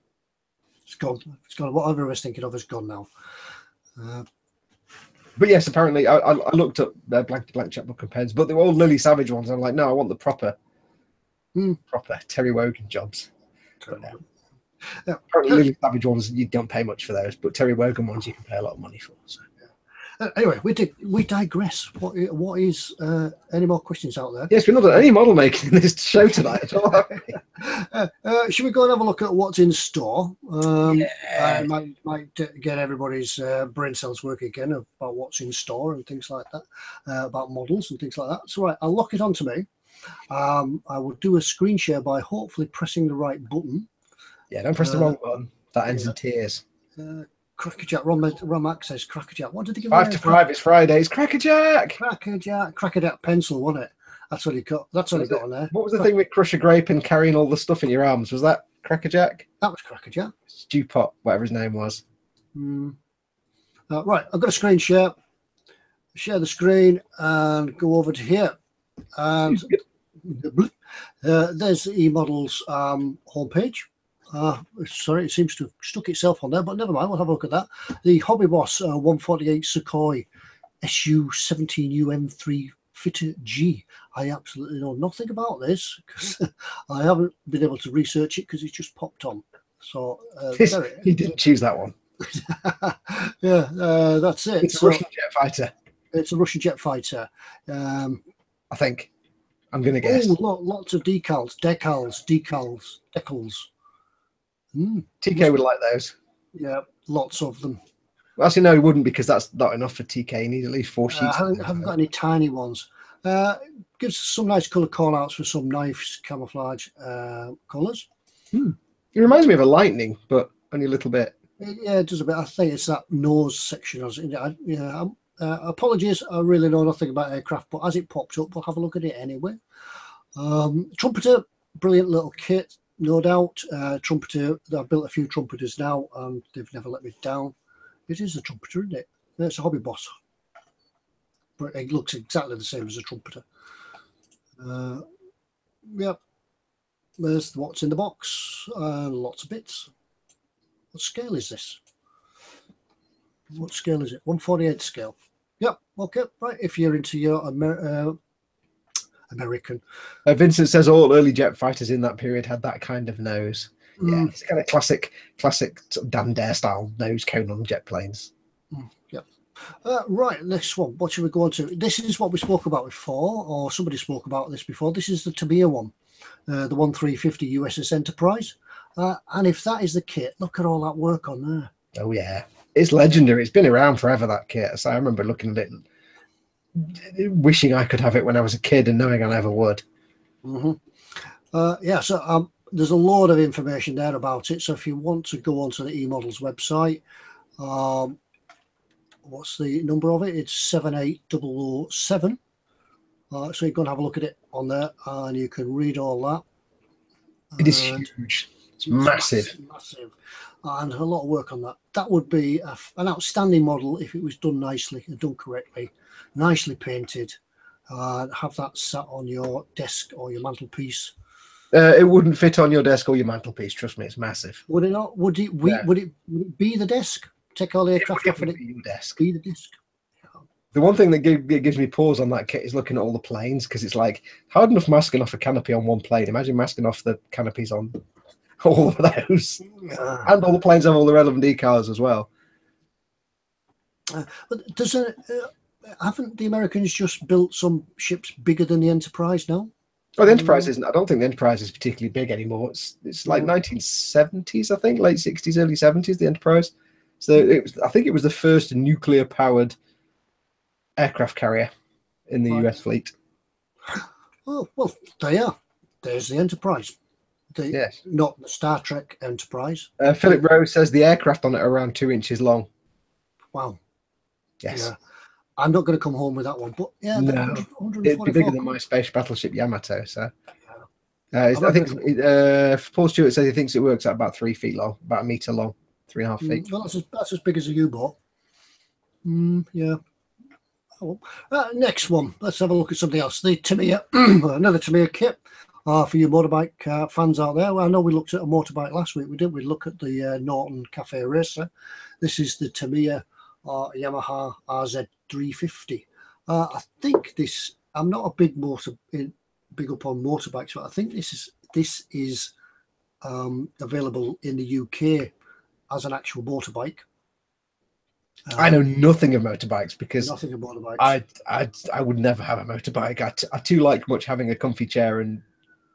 it's gone. It's gone. Whatever I was thinking of is gone now. But yes, apparently I looked up blank chapbook and pens, but they were all Lily Savage ones. I'm like, no, I want the proper Terry Wogan jobs. Yeah. Apparently Lily Savage ones you don't pay much for those, but Terry Wogan ones you can pay a lot of money for. So. Anyway, we digress. What is any more questions out there? Yes, we're not done any model making in this show tonight at all. Should we go and have a look at what's in store? I might get everybody's brain cells working again about what's in store and things like that, about models and things like that. So right, I'll lock it onto me. I will do a screen share by hopefully pressing the right button. Yeah, don't press the wrong button. That ends in tears. Crackerjack, Ron Mac says Crackerjack. What did they give 5 to 5, it's Fridays. Crackerjack! Crackerjack pencil, wasn't it? That's what he got. That's what he got on there. What was the thing with crush a grape and carrying all the stuff in your arms? Was that Crackerjack? That was Crackerjack. Stewpot, whatever his name was. Right, I've got a screen share. Share the screen and go over to here. And there's the eModels homepage. Sorry, it seems to have stuck itself on there, but never mind. We'll have a look at that. The Hobby Boss 148 Sukhoi SU17UM3 Fitter G. I absolutely know nothing about this because I haven't been able to research it because it's just popped on. So he didn't choose that one. Yeah, that's it. It's a Russian jet fighter. It's a Russian jet fighter. I think. I'm going to guess. Lots of decals. TK would like those. Yeah, lots of them. Well, actually, no, he wouldn't because that's not enough for TK. He needs at least 4 sheets. I haven't got any tiny ones. Gives some nice colour call-outs for some nice camouflage colours. It reminds me of a Lightning, but only a little bit. Yeah, it does a bit. I think it's that nose section. Apologies, I really know nothing about aircraft, but as it popped up, we'll have a look at it anyway. Trumpeter, brilliant little kit. No doubt, trumpeter. I've built a few trumpeters now, and they've never let me down. It is a trumpeter, isn't it? It's a Hobby Boss, but it looks exactly the same as a trumpeter. Yep. There's what's in the box. Lots of bits. What scale is this? What scale is it? 148 scale. Yep. Okay. Right. If you're into your American. Vincent says all early jet fighters in that period had that kind of nose. Yeah, it's kind of classic sort of Dan Dare style nose cone on jet planes. Yep. Right, this one. What should we go on to? This is what we spoke about before, or somebody spoke about this before. This is the Tamiya one, the 1350 USS Enterprise. And if that is the kit, look at all that work on there. Oh yeah, it's legendary. It's been around forever, that kit. So I remember looking at it, wishing I could have it when I was a kid and knowing I never would. Yeah, so there's a lot of information there about it. So if you want to go onto the eModels website, what's the number of it? It's 78007. So you can have a look at it on there and you can read all that. It is huge. It's massive. Massive. And a lot of work on that. That would be an outstanding model if it was done nicely and done correctly, nicely painted. Have that sat on your desk or your mantelpiece. It wouldn't fit on your desk or your mantelpiece. Trust me, it's massive. Would it not? Would it be the desk? Take all the aircraft off it. Be your desk. Be the desk. The one thing that gives me pause on that kit is looking at all the planes, because it's like hard enough masking off a canopy on one plane. Imagine masking off the canopies on all of those, and all the planes have all the relevant decals as well. But haven't the Americans just built some ships bigger than the Enterprise now? Oh, the Enterprise isn't. I don't think the Enterprise is particularly big anymore. It's like 1970s, I think, late 60s, early 70s. The Enterprise. So I think it was the first nuclear-powered aircraft carrier in the US fleet. Oh well, they are. There's the Enterprise. Yes. Not the Star Trek Enterprise. Philip Rose says the aircraft on it are around 2 inches long. Wow. Yes. Yeah. I'm not going to come home with that one, but yeah, no, it'd be bigger than my space battleship Yamato. So, I think Paul Stewart says he thinks it works at about 3 feet long, about a meter long, 3.5 feet. Well, that's as big as a U-boat. Yeah. Oh, next one. Let's have a look at something else. The Tamiya, another Tamiya kit. For you motorbike fans out there, well, I know we looked at a motorbike last week. We did. We look at the Norton Cafe Racer. This is the Tamiya Yamaha RZ350. I think this. I'm not a big up on motorbikes, but I think this is available in the UK as an actual motorbike. I know nothing of motorbikes because nothing of motorbikes. I would never have a motorbike. I too like much having a comfy chair and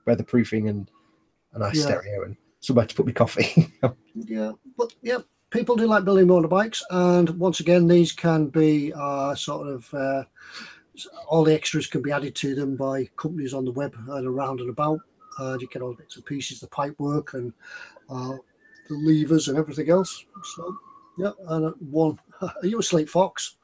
weatherproofing and a nice stereo and somewhere to put my coffee. Yeah, but yeah, people do like building motorbikes, and once again, these can be sort of all the extras can be added to them by companies on the web and around and about. You get all bits and pieces, the pipe work and the levers and everything else. So yeah, and one. Are you asleep, Fox?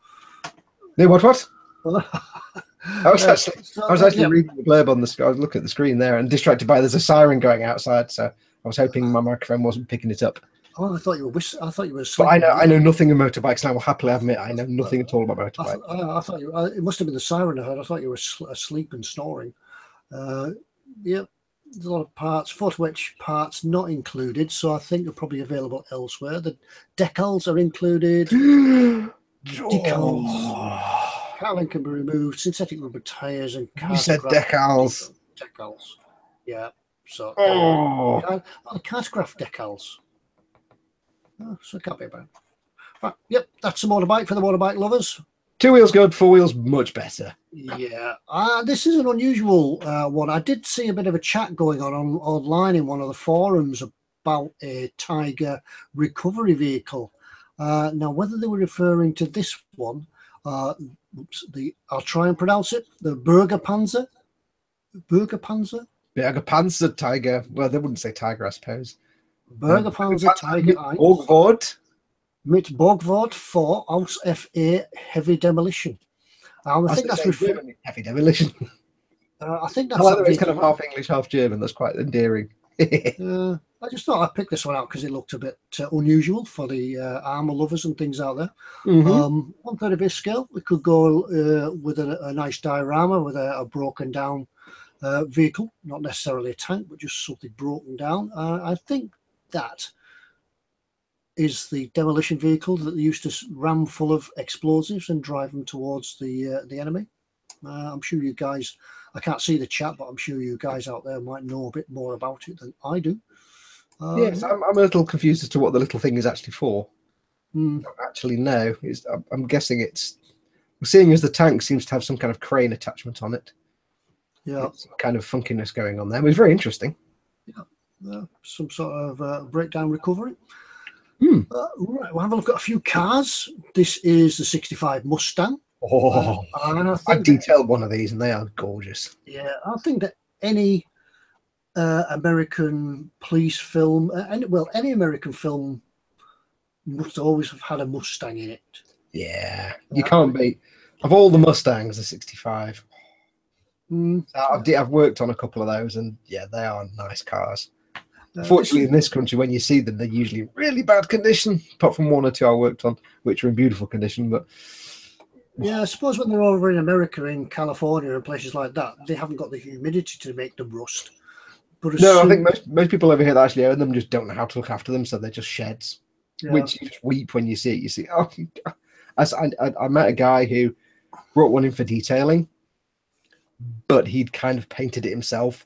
No, what? I was actually reading the blurb on the screen. I was looking at the screen there and distracted by there's a siren going outside, so I was hoping my microphone wasn't picking it up. Oh, I thought you were asleep. But I know nothing of motorbikes, and I will happily admit I know nothing at all about motorbikes. I thought you. It must have been the siren I heard. I thought you were asleep and snoring. Yep. There's a lot of parts, Photo-etch parts not included, so I think they're probably available elsewhere. The decals are included. Decals. Carling can be removed. Synthetic rubber tires and. You said decals. Decals. Yeah. So. The cartograph decals. Oh, so it can't be bad. Right. Yep. That's a motorbike for the motorbike lovers. 2 wheels good, 4 wheels much better. Yeah, this is an unusual one. I did see a bit of a chat going on online in one of the forums about a Tiger recovery vehicle. Now, whether they were referring to this one, I'll try and pronounce it, the Burger Panzer Tiger. Well, they wouldn't say Tiger, I suppose. Burger Panzer Tiger. Borgvard. Mit Borgvard for Aus FA Heavy Demolition. I think that's heavy demolition. I think that's it's kind of half English, half German. That's quite endearing. I just thought I'd pick this one out because it looked a bit unusual for the armor lovers and things out there. 1/35 scale. We could go with a nice diorama with a broken down vehicle, not necessarily a tank, but just something broken down. I think that is the demolition vehicle that they used to ram full of explosives and drive them towards the enemy. I'm sure you guys, I can't see the chat, but I'm sure you guys out there might know a bit more about it than I do. Yes, I'm a little confused as to what the little thing is actually for. I don't actually know. I'm guessing seeing as the tank seems to have some kind of crane attachment on it. Yeah, some kind of funkiness going on there. It was very interesting. Yeah, some sort of breakdown recovery. Right, we'll have a look at a few cars. This is the 65 Mustang. And I detailed one of these and they are gorgeous. Yeah, I think that any American police film, any American film must always have had a Mustang in it. Yeah, you can't beat. Of all the Mustangs, the 65. I've worked on a couple of those and yeah, they are nice cars. Fortunately, in this country, when you see them, they're usually in really bad condition, apart from 1 or 2 I worked on, which are in beautiful condition. But yeah, I suppose when they're over in America, in California and places like that, they haven't got the humidity to make them rust. But I think most people over here that actually own them just don't know how to look after them, so they're just sheds, which you just weep when you see it. You see, I met a guy who brought one in for detailing, but he'd kind of painted it himself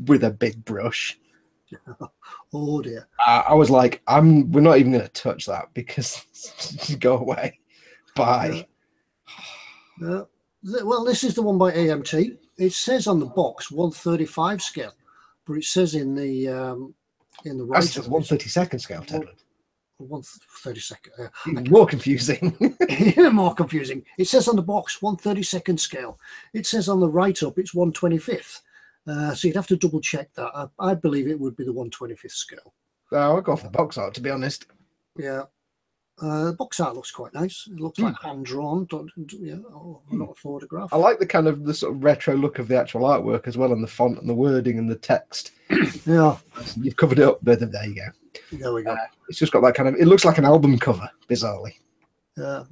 with a big brush. Oh dear. I was like, we're not even going to touch that because go away. Bye. Well, this is the one by AMT. It says on the box 135 scale, but it says in the right. That's just 1/32 scale, Ted. 1/32. Even more confusing. Even more confusing. It says on the box 1/32 scale. It says on the right up it's 1/25. So you'd have to double check that. I believe it would be the 1/25 scale. I'll go off the box art, to be honest. Yeah. The box art looks quite nice. It looks like hand drawn, not a photograph. I like the sort of retro look of the actual artwork as well, and the font and the wording and the text. Yeah. You've covered it up. There you go. There we go. It's just got that kind of, it looks like an album cover, bizarrely. Yeah.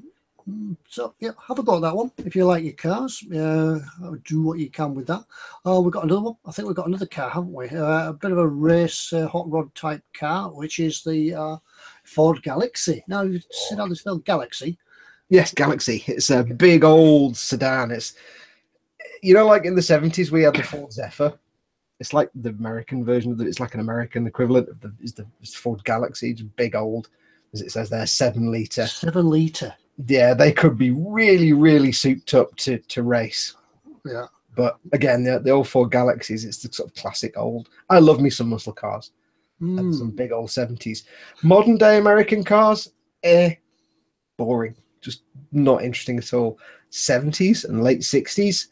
So yeah, have a go at that one if you like your cars. Do what you can with that. Oh, we've got another one. I think we've got another car, haven't we? A bit of a race hot rod type car, which is the Ford Galaxy. Now you see how this spelled Galaxy. Yes, Galaxy. It's a big old sedan. It's, you know, like in the 70s we had the Ford Zephyr. It's like the American version of it's like an American equivalent of the Ford Galaxy. It's big old, as it says there, 7-litre. 7-litre. Yeah, they could be really, really souped up to race. Yeah. But again, the old Ford Galaxies, it's the sort of classic old. I love me some muscle cars. And some big old 70s. Modern day American cars, boring. Just not interesting at all. 70s and late 60s,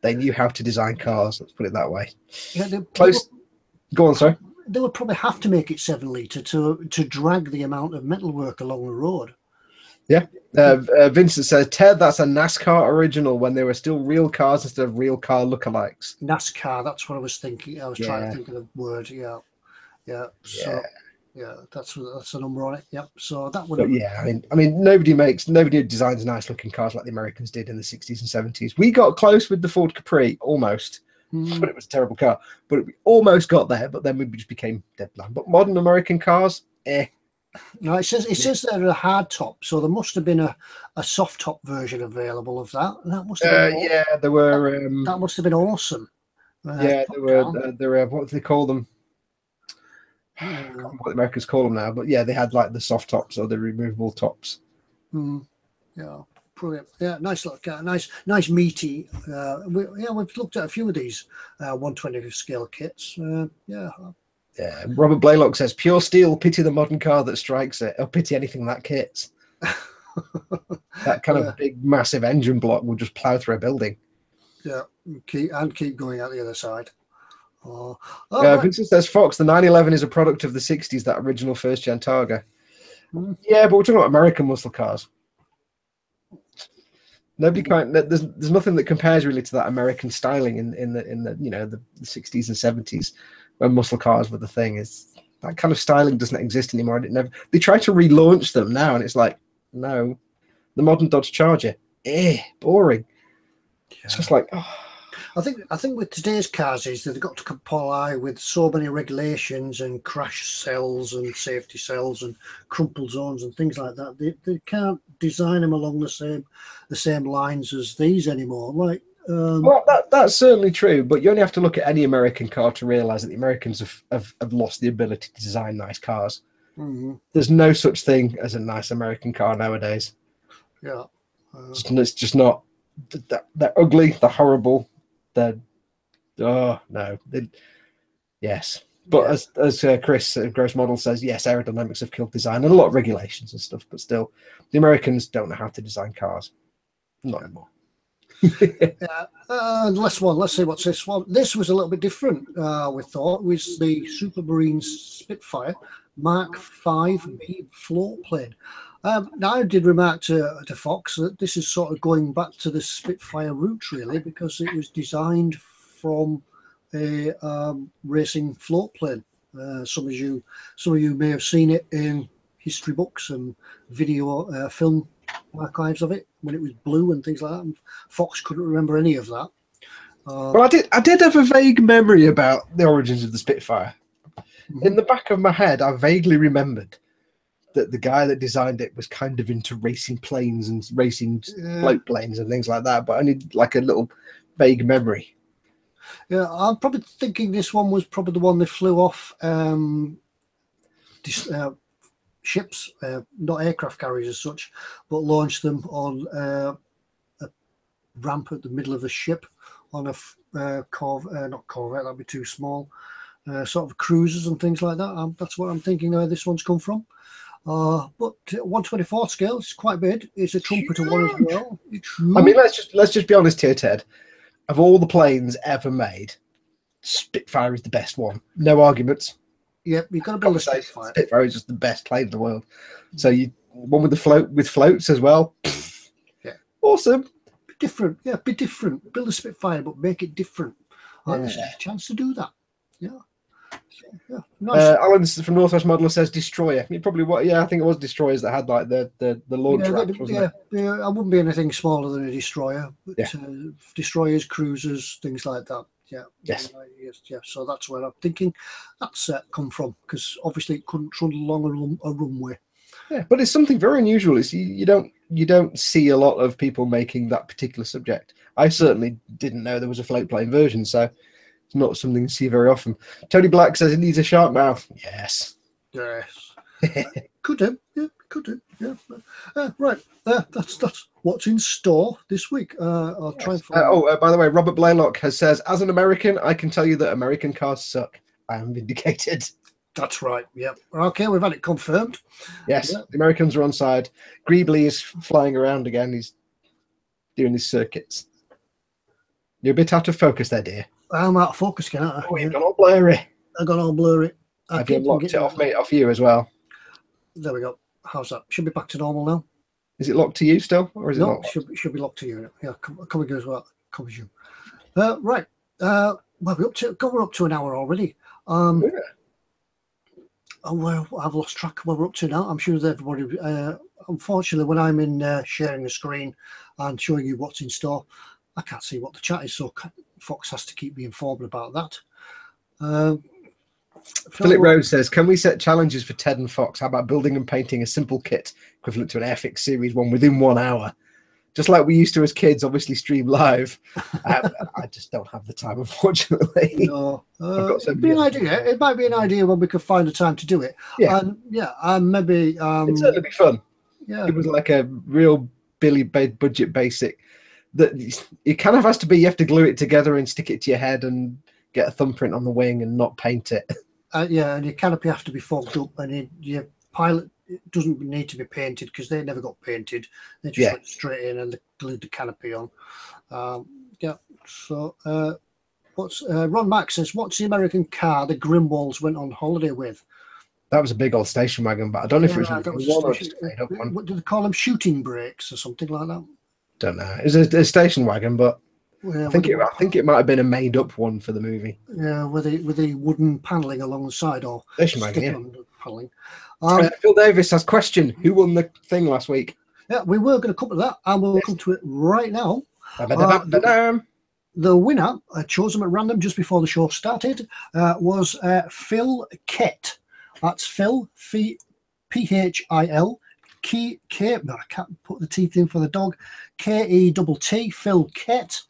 they knew how to design cars. Let's put it that way. Yeah, Go on, sorry. They would probably have to make it 7-litre to drag the amount of metalwork along the road. Yeah. Vincent says, Ted, that's a NASCAR original when they were still real cars instead of real car lookalikes. NASCAR, that's what I was thinking. I was trying to think of the word. Yeah. So yeah, that's a number on it. Yep. So that would. But yeah, I mean, nobody designs nice looking cars like the Americans did in the 60s and 70s. We got close with the Ford Capri, almost, but it was a terrible car. But we almost got there, but then we just became dead bland. But modern American cars, No, it says they're a hard top, so there must have been a soft top version available of that. And that must have been yeah, there were. That must have been awesome. Yeah, there were. What do they call them? I can't remember what the Americans call them now, but yeah, they had like the soft tops or the removable tops. Yeah, brilliant. Yeah, nice little car, nice meaty. We've looked at a few of these 1/25 scale kits. Yeah. Robert Blaylock says, "Pure steel. Pity the modern car that strikes it. Or pity anything that kits." That kind of big, massive engine block will just plow through a building. Yeah, keep going out the other side. Vincent says, Fox, the 911 is a product of the 60s, that original first-gen Targa. Yeah, but we're talking about American muscle cars. There's nothing that compares really to that American styling in the the 60s and 70s when muscle cars were the thing. Is that kind of styling doesn't exist anymore. They try to relaunch them now, and it's like, no, the modern Dodge Charger, boring. Yeah. It's just like, I think with today's cars is they've got to comply with so many regulations and crash cells and safety cells and crumple zones and things like that. They can't design them along the same lines as these anymore. Like, well, that's certainly true, but you only have to look at any American car to realise that the Americans have lost the ability to design nice cars. There's no such thing as a nice American car nowadays. Yeah, it's just not. They're ugly. They're horrible. Yes, but as Chris Gross Model says, yes, aerodynamics have killed design and a lot of regulations and stuff, but still, the Americans don't know how to design cars. Not anymore. Let's see what's this one. This was a little bit different. We thought was the Supermarine Spitfire Mark 5B float plane. Now, I did remark to Fox that this is sort of going back to the Spitfire route, really, because it was designed from a racing float plane. Some of you may have seen it in history books and video film archives of it when it was blue and things like that. And Fox couldn't remember any of that. Well, I did have a vague memory about the origins of the Spitfire. In the back of my head, I vaguely remembered that the guy that designed it was kind of into racing planes and racing float planes and things like that, but I need like a little vague memory. Yeah, I'm probably thinking this one was probably the one that flew off ships, not aircraft carriers as such, but launched them on a ramp at the middle of the ship on a not Corvette, that'd be too small, sort of cruisers and things like that. That's what I'm thinking this one's come from. But 1/24 scale is quite big. It's a trumpeter one as well. I mean, let's just be honest here, Ted. Of all the planes ever made, Spitfire is the best one. No arguments. Yep, you've got to build a Spitfire. Spitfire is just the best plane in the world. So one with the floats as well. Yeah, awesome. Be different. Yeah, be different. Build a Spitfire, but make it different. This is a chance to do that. Yeah. Yeah, nice. Alan's from Northwest Modeler says Destroyer. It probably what? Yeah, I think it was Destroyers that had like the launch wraps, wasn't it? Yeah, I wouldn't be anything smaller than a destroyer. But, Yeah. Destroyers, cruisers, things like that. Yeah. Yes. Yeah. So that's where I'm thinking that's come from, because obviously it couldn't run along a runway. Yeah, but it's something very unusual. It's you don't see a lot of people making that particular subject. I certainly didn't know there was a floatplane version, so it's not something you see very often. Tony Black says it needs a sharp mouth. Yes. Yes. Could do. Yeah, could do. Yeah. Right. That's what's in store this week. I'll try and find. By the way, Robert Blaylock says, as an American, I can tell you that American cars suck. I am vindicated. That's right. Yeah. Okay, we've had it confirmed. Yes, the Americans are on side. Greebly is flying around again. He's doing his circuits. You're a bit out of focus there, dear. I'm out of focus again, aren't I? Oh, you've gone all blurry. I've gone all blurry. I've unlocked it off you as well. There we go. How's that? Should be back to normal now. Is it locked to you still, or is it not? Should be locked to you. Yeah, coming as well. Covers you. Right. Well, we're up to an hour already. Oh, well, I've lost track of where we're up to now. I'm sure that everybody. Unfortunately, when I'm in sharing the screen and showing you what's in store, I can't see what the chat is. So Fox has to keep me informed about that. Philip Rose says, can we set challenges for Ted and Fox? How about building and painting a simple kit equivalent to an Airfix Series 1 within 1 hour? Just like we used to as kids, obviously stream live. I just don't have the time, unfortunately. No. It'd be an idea. It might be an idea when we could find a time to do it. Yeah. Maybe... it'd certainly be fun. Yeah. It was like a real Billy budget basic. That it kind of has to be, you have to glue it together and stick it to your head and get a thumbprint on the wing and not paint it. Yeah, and your canopy has to be fogged up, and your pilot doesn't need to be painted because they never got painted. They just went straight in and they glued the canopy on. So what's Ron Mack says, what's the American car the Grimwalds went on holiday with? That was a big old station wagon, but I don't know if it was one. What do they call them? Shooting brakes or something like that? Don't know. It was a station wagon, but I think it might have been a made up one for the movie. Yeah, with the wooden paneling along the side or station wagon, paneling. Phil Davis has question: who won the thing last week? Yeah, we were going to come to that, and we'll come to it right now. The winner, chosen at random just before the show started, was Phil Kett. That's Phil, Phil, K. No, I can't put the teeth in for the dog. K-E-T-T, Phil Kett.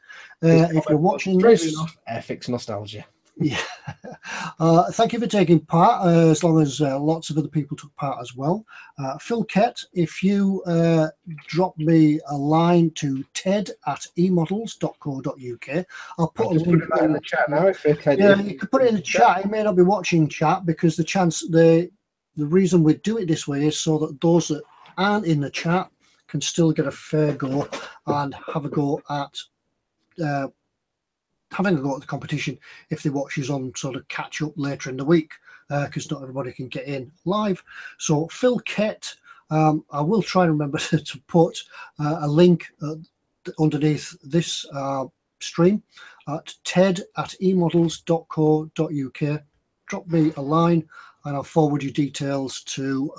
If you're watching this, Airfix nostalgia. Yeah. Thank you for taking part, as long as lots of other people took part as well. Phil Kett, if you drop me a line to ted@emodels.co.uk, I'll put a link in the chat now. Yeah, you could put it in the chat. It may not be watching chat because the reason we do it this way is so that those that aren't in the chat can still get a fair go and have a go at having a go at the competition if they watch us on sort of catch up later in the week, because not everybody can get in live. So Phil Kett, I will try and remember to put a link underneath this stream at ted@emodels.co.uk. Drop me a line and I'll forward you details to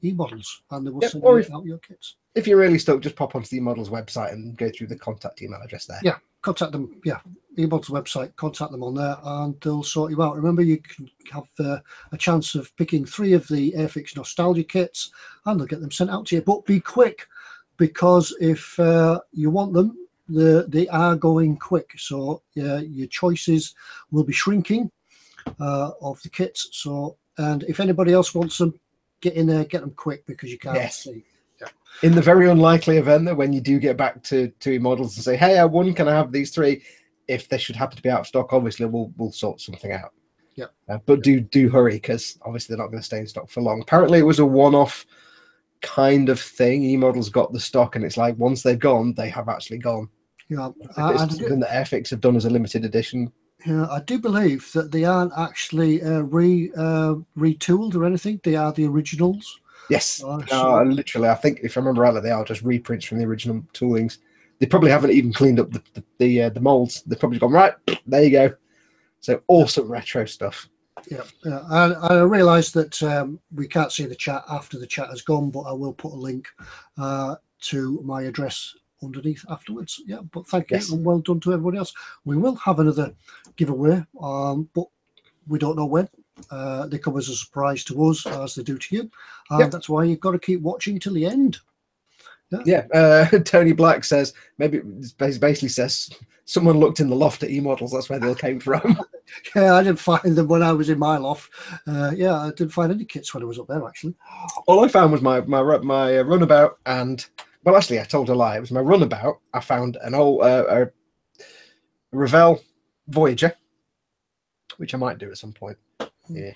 eModels, and they will send you out your kits. If you're really stuck, just pop onto the eModels website and go through the contact email address there. Yeah, contact them. Yeah, eModels website, contact them on there, and they'll sort you out. Remember, you can have a chance of picking 3 of the Airfix Nostalgia kits, and they'll get them sent out to you. But be quick, because if you want them, they are going quick. So your choices will be shrinking of the kits. So, and if anybody else wants them, get in there, get them quick, because you can't see. Yeah. In the very unlikely event that when you do get back to eModels and say, hey, I won, can I have these 3? If they should happen to be out of stock, obviously we'll sort something out. Yeah. But do hurry, because obviously they're not going to stay in stock for long. Apparently it was a one-off kind of thing. eModels got the stock, and it's like once they've gone, they have actually gone. Yeah. It's something that Airfix have done as a limited edition. Yeah, I do believe that they aren't actually retooled or anything. They are the originals. Yes, literally. I think if I remember rightly, they are just reprints from the original toolings. They probably haven't even cleaned up the molds. They've probably gone, right, there you go. So awesome retro stuff. Yeah, and I realise that we can't see the chat after the chat has gone, but I will put a link to my address underneath afterwards. Yeah, but thank you and well done to everybody else. We will have another giveaway, but we don't know when. They come as a surprise to us, as they do to you, and that's why you've got to keep watching till the end. Tony Black says, maybe basically says someone looked in the loft at eModels. That's where they all came from. Yeah, I didn't find them when I was in my loft. Yeah, I didn't find any kits when I was up there, actually. All I found was my runabout, and well, actually, I told a lie. It was my runabout. I found an old Revell Voyager, which I might do at some point. Yeah.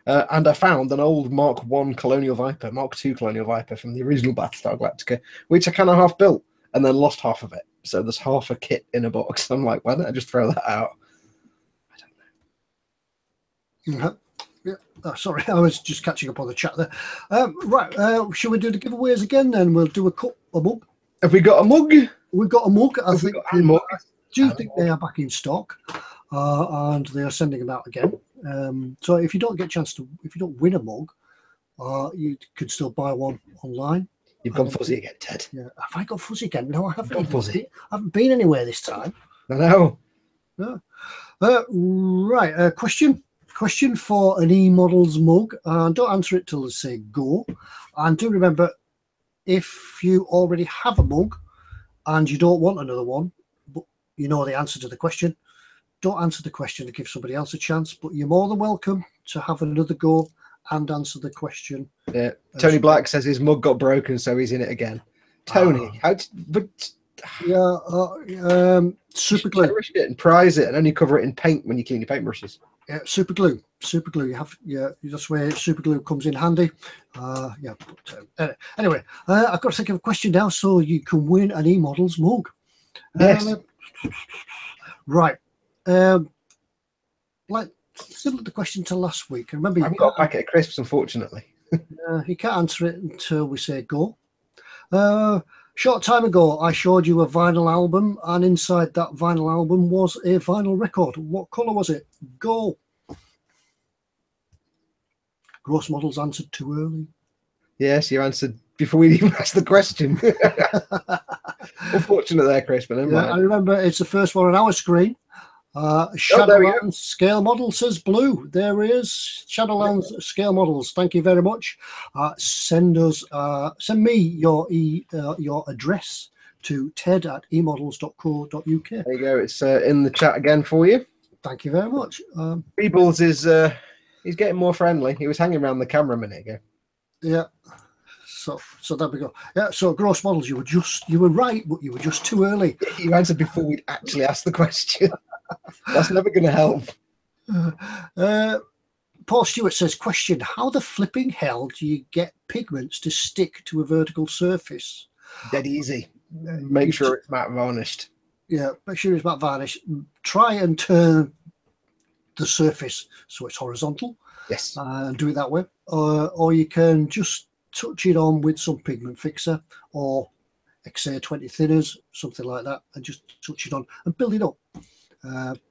And I found an old Mark I Colonial Viper, Mark II Colonial Viper from the original Battlestar Galactica, which I kind of half built and then lost half of it. So there's half a kit in a box. I'm like, why don't I just throw that out? I don't know. Yeah. Oh, sorry, I was just catching up on the chat there. Right, should we do the giveaways again? Then we'll do a mug. Have we got a mug? We've got a mug. I think they are back in stock, and they are sending them out again. So if you don't get a chance to, if you don't win a mug, you could still buy one online. You've gone fuzzy again, Ted. Yeah, have I got fuzzy again? No, I haven't. Gone fuzzy. I haven't been anywhere this time. I know. No. Right. Question for an eModels mug. Don't answer it till they say go. And do remember, if you already have a mug and you don't want another one, but you know the answer to the question, don't answer the question to give somebody else a chance. But you're more than welcome to have another go and answer the question. Yeah. Tony Black says his mug got broken, so he's in it again. Tony, super glue. Cherish it and prize it, and only cover it in paint when you clean your paintbrushes. Yeah, super glue. Super glue. You have, that's where super glue comes in handy. Yeah. But, anyway, I've got to think of a question now, so you can win an eModels mug. Yes. Right. Like similar to the question to last week. Remember, I've got a packet of crisps, unfortunately. You can't answer it until we say go. Short time ago, I showed you a vinyl album, and inside that vinyl album was a vinyl record. What colour was it? Go. Gross Models answered too early. Yes, you answered before we even asked the question. Unfortunate there, Chris, but never mind. I remember it's the first one on our screen. Shadowlands scale model says blue. There is Shadowlands scale models. Thank you very much. Send me your address to ted@emodels.co.uk. There you go. It's in the chat again for you. Thank you very much. Feebles is he's getting more friendly. He was hanging around the camera a minute ago. Yeah. So there we go. Yeah. So Gross Models, you were right, but you were just too early. You answered before we'd actually asked the question. That's never going to help. Paul Stewart says, question, how the flipping hell do you get pigments to stick to a vertical surface? Dead easy. Make sure it's matte varnished. Yeah, make sure it's matte varnished. Try and turn the surface so it's horizontal. Yes. And do it that way. Or you can just touch it on with some pigment fixer or XA 20 thinners, something like that, and just touch it on and build it up.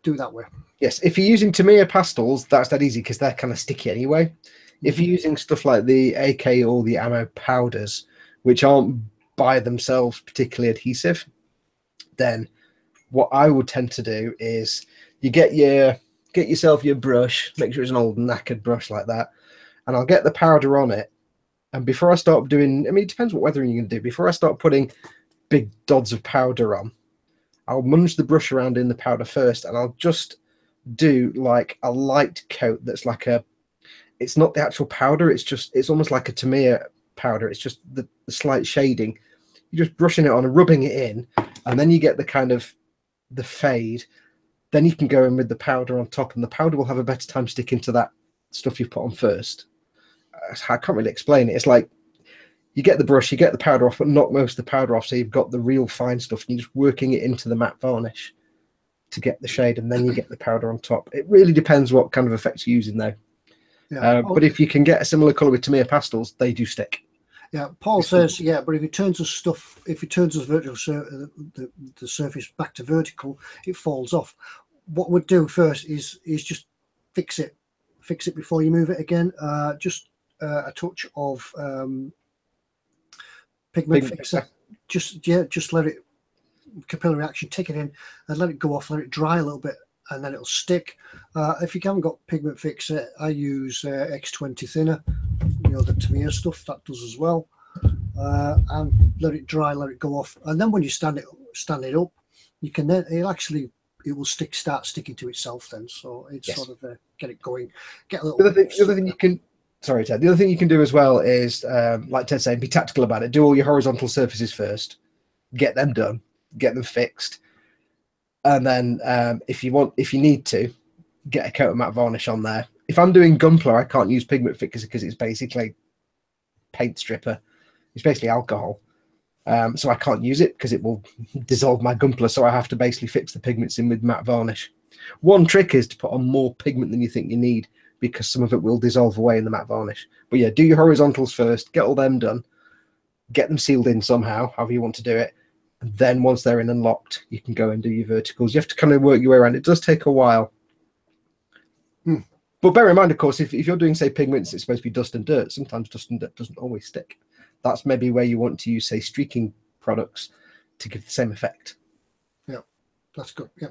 Do it that way. Yes, if you're using Tamiya pastels, that's that easy because they're kind of sticky anyway. If you're using stuff like the AK or the ammo powders, which aren't by themselves particularly adhesive, then what I would tend to do is you get yourself your brush, make sure it's an old knackered brush like that, and I'll get the powder on it. And before I start doing, I mean, it depends what weathering you're going to do. Before I start putting big dots of powder on, I'll munge the brush around in the powder first, and I'll just do like a light coat that's like it's not the actual powder, it's almost like a Tamiya powder. It's just the slight shading. You're just brushing it on and rubbing it in, and then you get the kind of the fade. Then you can go in with the powder on top, and the powder will have a better time sticking to that stuff you've put on first. I can't really explain it. It's like you get the brush, you get the powder off, but not most of the powder off, so you've got the real fine stuff, and you're just working it into the matte varnish to get the shade, and then you get the powder on top. It really depends what kind of effects you're using, though. Yeah. But if you can get a similar colour with Tamiya pastels, they do stick. Yeah, Paul says, yeah, but if he turns the vertical the surface back to vertical, it falls off. What we'd do first is just fix it fix it before you move it again. Just a touch of pigment fixer. Just let it capillary action, take it in and let it go off, let it dry a little bit, and then it'll stick. If you haven't got pigment fixer, I use X20 thinner, you know, the Tamiya stuff, that does as well. And let it dry, let it go off, and then when you stand it up, you can then it will start sticking to itself then. So it's sort of get it going, get a little. The other thing you can, sorry Ted, the other thing you can do as well is like Ted said, be tactical about it. Do all your horizontal surfaces first, get them done, get them fixed, and then if you need to, get a coat of matte varnish on there. If I'm doing Gunpla, I can't use pigment fixer because it's basically paint stripper. It's basically alcohol. So I can't use it because it will dissolve my Gunpla. So I have to basically fix the pigments in with matte varnish. One trick is to put on more pigment than you think you need, because some of it will dissolve away in the matte varnish. But yeah, do your horizontals first, get all them done, get them sealed in somehow, however you want to do it. And then once they're in and locked, you can go and do your verticals. You have to kind of work your way around. It does take a while. But bear in mind, of course, if you're doing, say, pigments, it's supposed to be dust and dirt. Sometimes dust and dirt doesn't always stick. That's maybe where you want to use, say, streaking products to give the same effect. Yeah, that's good. Yeah.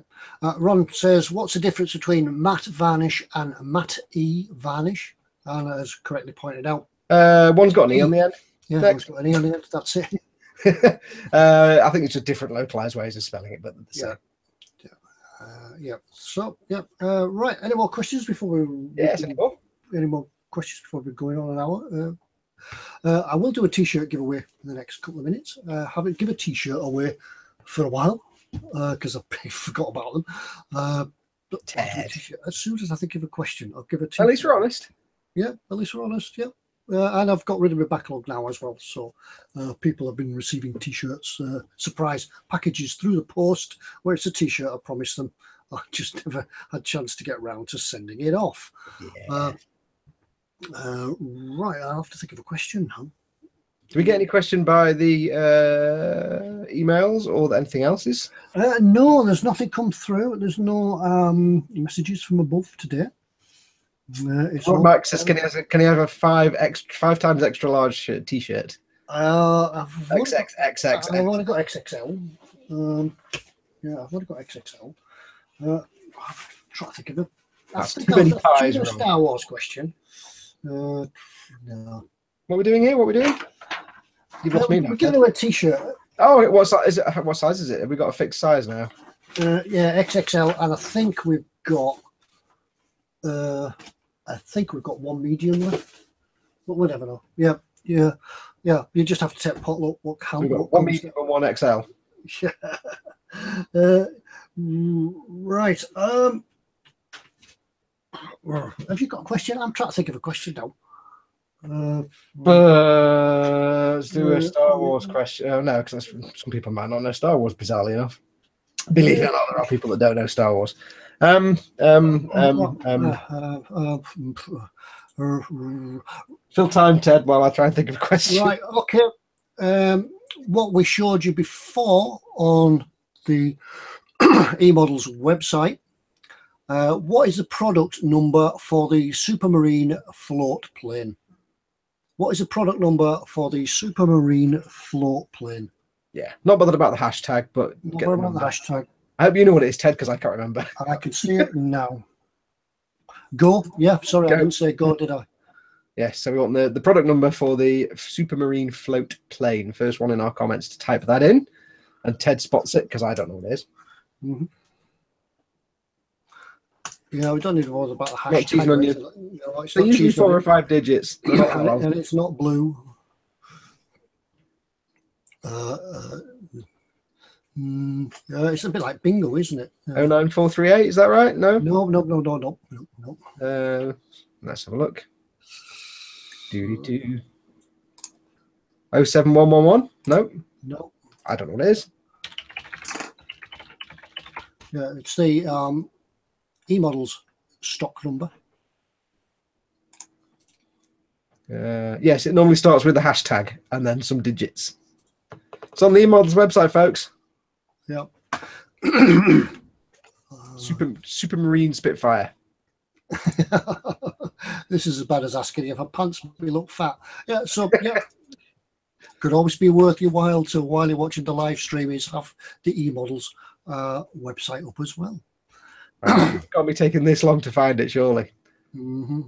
Ron says, what's the difference between matte varnish and matte E varnish? Anna has correctly pointed out. One's got an E on the end. Yeah, one's got an E on the end. That's it. I think it's just different localized ways of spelling it, but the same. Yeah. So, yeah. Right. Any more questions before we? Yes. Any more questions before we're going on an hour? I will do a T-shirt giveaway in the next couple of minutes. Haven't given a T-shirt away for a while because I forgot about them. But Ted. As soon as I think of a question, I'll give a T-shirt. At least we're honest. Yeah, at least we're honest. Yeah. And I've got rid of my backlog now as well. So people have been receiving T-shirts, surprise packages through the post where it's a T-shirt. I promised them. I just never had a chance to get around to sending it off. Yeah. Right, I'll have to think of a question now. Do we get any question by the emails or anything else? No, there's nothing come through. There's no messages from above today. Max says, can he have a 5 times extra large T-shirt? XXXX. I've only got XXL. Yeah, I've only got XXL. I'm trying to think of it. That's too many pies. A Star Wars question. No. What are we doing here? What are we doing? You've lost me now. We're giving away a T-shirt. Oh, what size is it? What size is it? Have we got a fixed size now? Yeah, XXL, and I think we've got. I think we've got one medium left, but we never know. Yeah. You just have to take pot look. What we've got one medium and one XL. Yeah. Right. Have you got a question? I'm trying to think of a question now. Let's do a Star Wars question. Oh, no, because some people might not know Star Wars, bizarrely enough. Believe it or not, there are people that don't know Star Wars. Fill time, Ted, while I try and think of a question. Right, okay. What we showed you before on the eModels website. What is the product number for the Supermarine float plane? What is the product number for the Supermarine float plane? Yeah, not bothered about the hashtag, but get the hashtag. I hope you know what it is, Ted, because I can't remember. I can see it now. Go. Yeah, sorry, I didn't say go, did I? Yes, so we want the product number for the Supermarine float plane. First one in our comments to type that in, and Ted spots it because I don't know what it is. Mm-hmm. Yeah, we don't need to bother about the hashtag. They're usually 4 or 5 digits. And it's not blue. It's a bit like bingo, isn't it? 09438, is that right? No. No. Let's have a look. 07111. No. I don't know what it is. Yeah, it's the eModels stock number. Yes, it normally starts with a hashtag and then some digits. It's on the eModels website, folks. Yeah. Supermarine Spitfire. This is as bad as asking if her pants me look fat. Yeah, so yeah. Could always be worth your while to, while you're watching the live stream, is have the eModels website up as well. Wow. Can't be taking this long to find it, surely. Mm-hmm.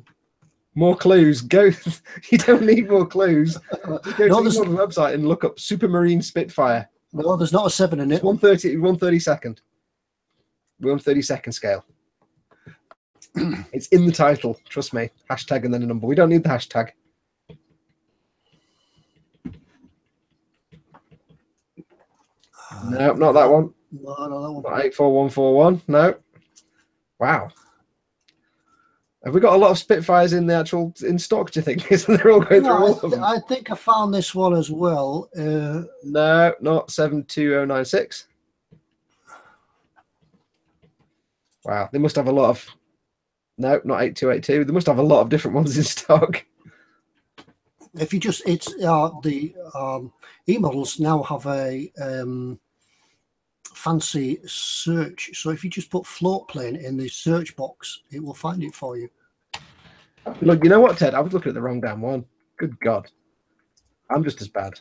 More clues. Go. You don't need more clues. Just go No, to the eModels website and look up Supermarine Spitfire. No, there's not a 7 in it. It's 132nd. We're on 32nd scale. It's in the title. Trust me. Hashtag and then a number. We don't need the hashtag. No, not that one. No, that one. Not 84141. No. Wow. Have we got a lot of Spitfires in stock, do you think? They're all going through all of them. I think I found this one as well. No, not 72096. Wow, they must have a lot of... No, not 8282. They must have a lot of different ones in stock. If you just... It's the eModels now have a fancy search. So if you just put floatplane in the search box, it will find it for you. Look, you know what, Ted? I was looking at the wrong damn one. Good God. I'm just as bad.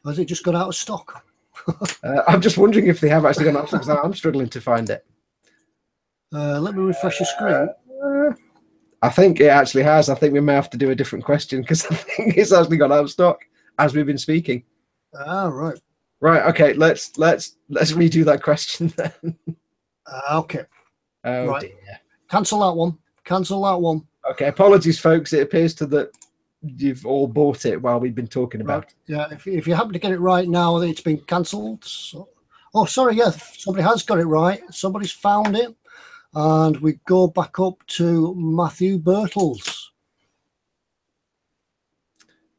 Has it just gone out of stock? I'm just wondering if they have actually gone out of stock, because I'm struggling to find it. Let me refresh the screen. I think it actually has. I think we may have to do a different question, because I think it's actually gone out of stock as we've been speaking. Ah, right. Right. Okay. Let's redo that question then. Okay. Oh right. dear. Cancel that one. Cancel that one. Okay. Apologies, folks. It appears that you've all bought it while we've been talking about it. Yeah. If you happen to get it right now, it's been cancelled. So, oh, sorry. Yeah, somebody has got it right. Somebody's found it, and we go back up to Matthew Birtles.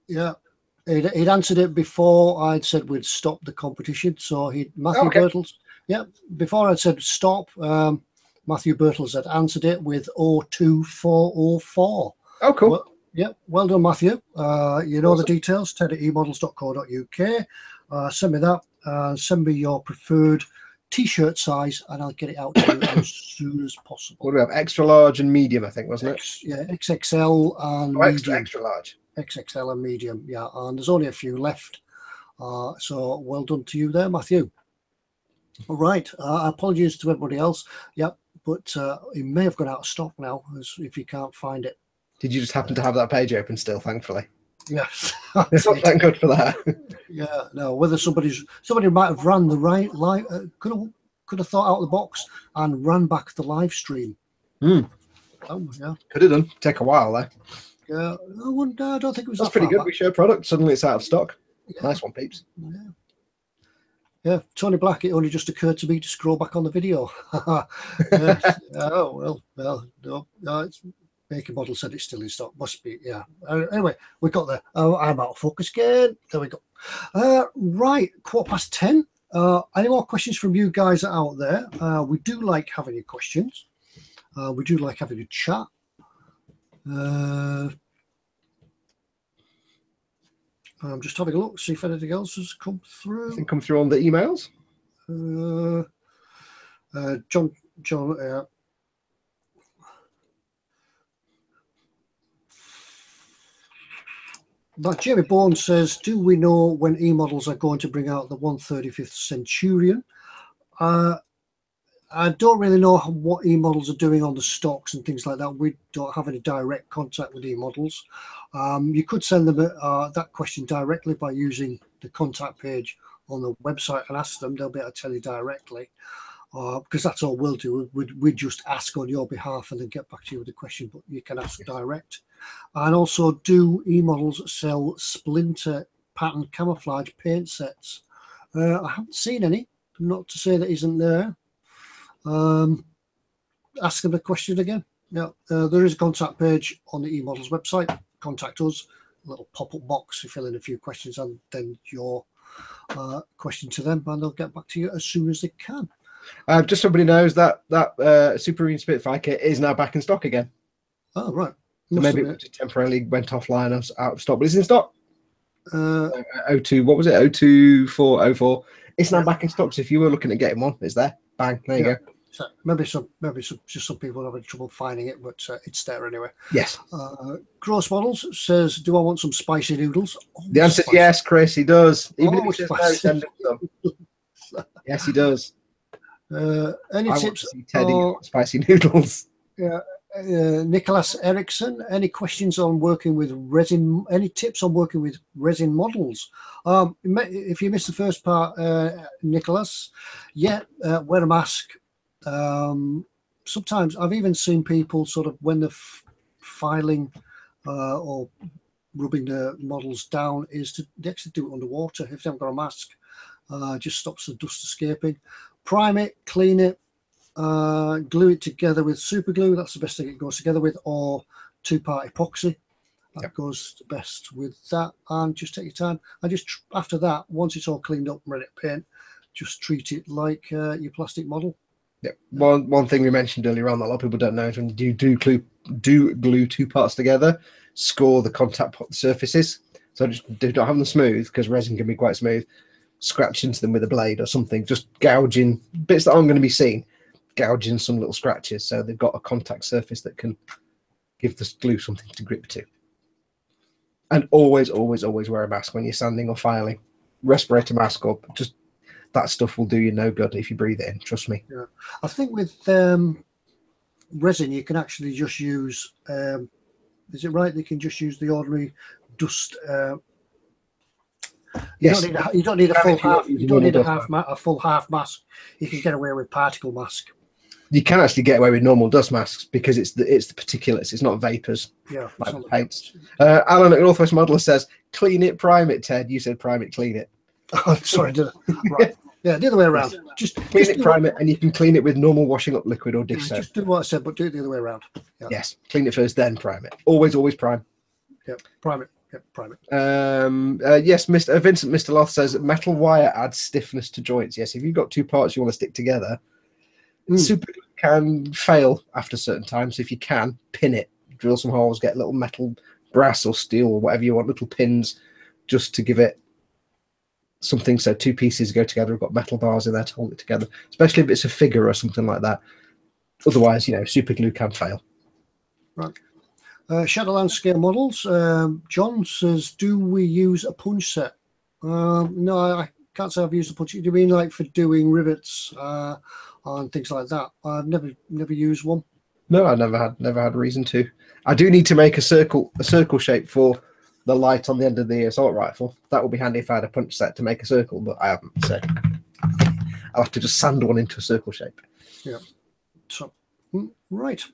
Yeah. He'd answered it before I'd said we'd stop the competition. So Matthew Birtles. Yeah. Before I'd said stop, Matthew Birtles had answered it with 02404. Oh, cool. Well, yeah, well done, Matthew. You know the details, ted at emodels.co.uk. Send me that. Send me your preferred T-shirt size, and I'll get it out to you as soon as possible. What do we have? Extra large and medium, I think, wasn't it? Yeah, XXL and medium. Extra large. XXL and medium, yeah. And there's only a few left. So well done to you there, Matthew. All right. Apologies to everybody else. Yep. But it may have gone out of stock now, if you can't find it. Did you just happen to have that page open still, thankfully? Yes. Thank God for that. Yeah, no, whether somebody might have ran the could have thought out of the box and ran back the live stream. Oh, yeah. Could have done. Take a while, though. Yeah, I don't think it was That's pretty good. Back. We show a product, suddenly it's out of stock. Yeah. Nice one, peeps. Yeah. Yeah, Tony Black, it only just occurred to me to scroll back on the video. Oh, well, no, it's Make a Model said it's still in stock. Must be, yeah. Anyway, we got there. I'm out of focus again. There we go. Right, 10:15. Any more questions from you guys out there? We do like having your questions. We do like having a chat. I'm just having a look, see if anything else has come through. Anything come through on the emails? John. But Jamie Bourne says, do we know when eModels are going to bring out the 135th Centurion? I don't really know what eModels are doing on the stocks and things like that. We don't have any direct contact with eModels. You could send them that question directly by using the contact page on the website and ask them. They'll be able to tell you directly, because that's all we'll do. We'd just ask on your behalf and then get back to you with the question, but you can ask direct. And also, do eModels sell splinter pattern camouflage paint sets? I haven't seen any, not to say that isn't there. Ask them the question again. Yeah, there is a contact page on the eModels website. Contact us, a little pop-up box. You fill in a few questions and then your question to them, and they'll get back to you as soon as they can. Just so everybody knows that Supermarine Spitfire kit is now back in stock again. Oh, right. So maybe it just temporarily went offline and out of stock, but it's in stock. 02, what was it? 02404. It's now back in stock. So if you were looking at getting one, it's there. Bang, there you go. So maybe just some people are having trouble finding it, but it's there anyway. Yes. Gross Models says, "Do I want some spicy noodles?" Oh, the answer is yes, Chris. He does. Even if he says no, send him some. Yes, he does. Any I tips? want to see Ted eat spicy noodles. Yeah. Nicholas Eriksson, any questions on working with resin? Any tips on working with resin models? If you missed the first part, Nicholas, wear a mask. Sometimes I've even seen people sort of when they're filing or rubbing the models down, they actually do it underwater if they haven't got a mask. Just stops the dust escaping. Prime it, clean it. Glue it together with super glue. That's the best thing it goes together with, or 2-part epoxy. That goes the best with that. And just take your time. And just after that, once it's all cleaned up and ready to paint, just treat it like your plastic model. Yeah. One thing we mentioned earlier on that a lot of people don't know is when you do glue 2 parts together, score the contact surfaces. So just do not have them smooth, because resin can be quite smooth. Scratch into them with a blade or something, just gouging bits that aren't going to be seen. Gouging some little scratches, so they've got a contact surface that can give the glue something to grip to. And always wear a mask when you're sanding or filing. Respirator mask, or just that stuff will do you no good if you breathe it in. Trust me. Yeah. I think with resin, you can actually just use. Is it right? They can just use the ordinary dust. Yes. You don't need a full half. You don't need a full half mask. You can get away with particle mask. You can actually get away with normal dust masks because it's the particulates. It's not vapors. Yeah. Like the paints. Alan at Northwest Modeler says, "Clean it, prime it." Ted, you said prime it, clean it. Oh, sorry, did I? Right. Yeah, the other way around. Just clean it, prime it, and you can clean it with normal washing up liquid or dish soap. Just do what I said, but do it the other way around. Yeah. Yes, clean it first, then prime it. Always prime. Yeah, prime it. Yeah, prime it. Yes, Mr. Loft says metal wire adds stiffness to joints. Yes, if you've got 2 parts you want to stick together, super glue can fail after certain times. So if you can, pin it, drill some holes, get little metal, brass or steel or whatever you want, little pins, just to give it something. So 2 pieces go together, have got metal bars in there to hold it together, especially if it's a figure or something like that. Otherwise, super glue can fail. Right. Shadowland scale models. John says, "Do we use a punch set?" No, I can't say I've used a punch. Do you mean like for doing rivets and things like that? I've never used one. No, I never had reason to. I do need to make a circle shape for the light on the end of the assault rifle. That would be handy if I had a punch set to make a circle, but I haven't. So I'll have to just sand one into a circle shape. Yeah. So right.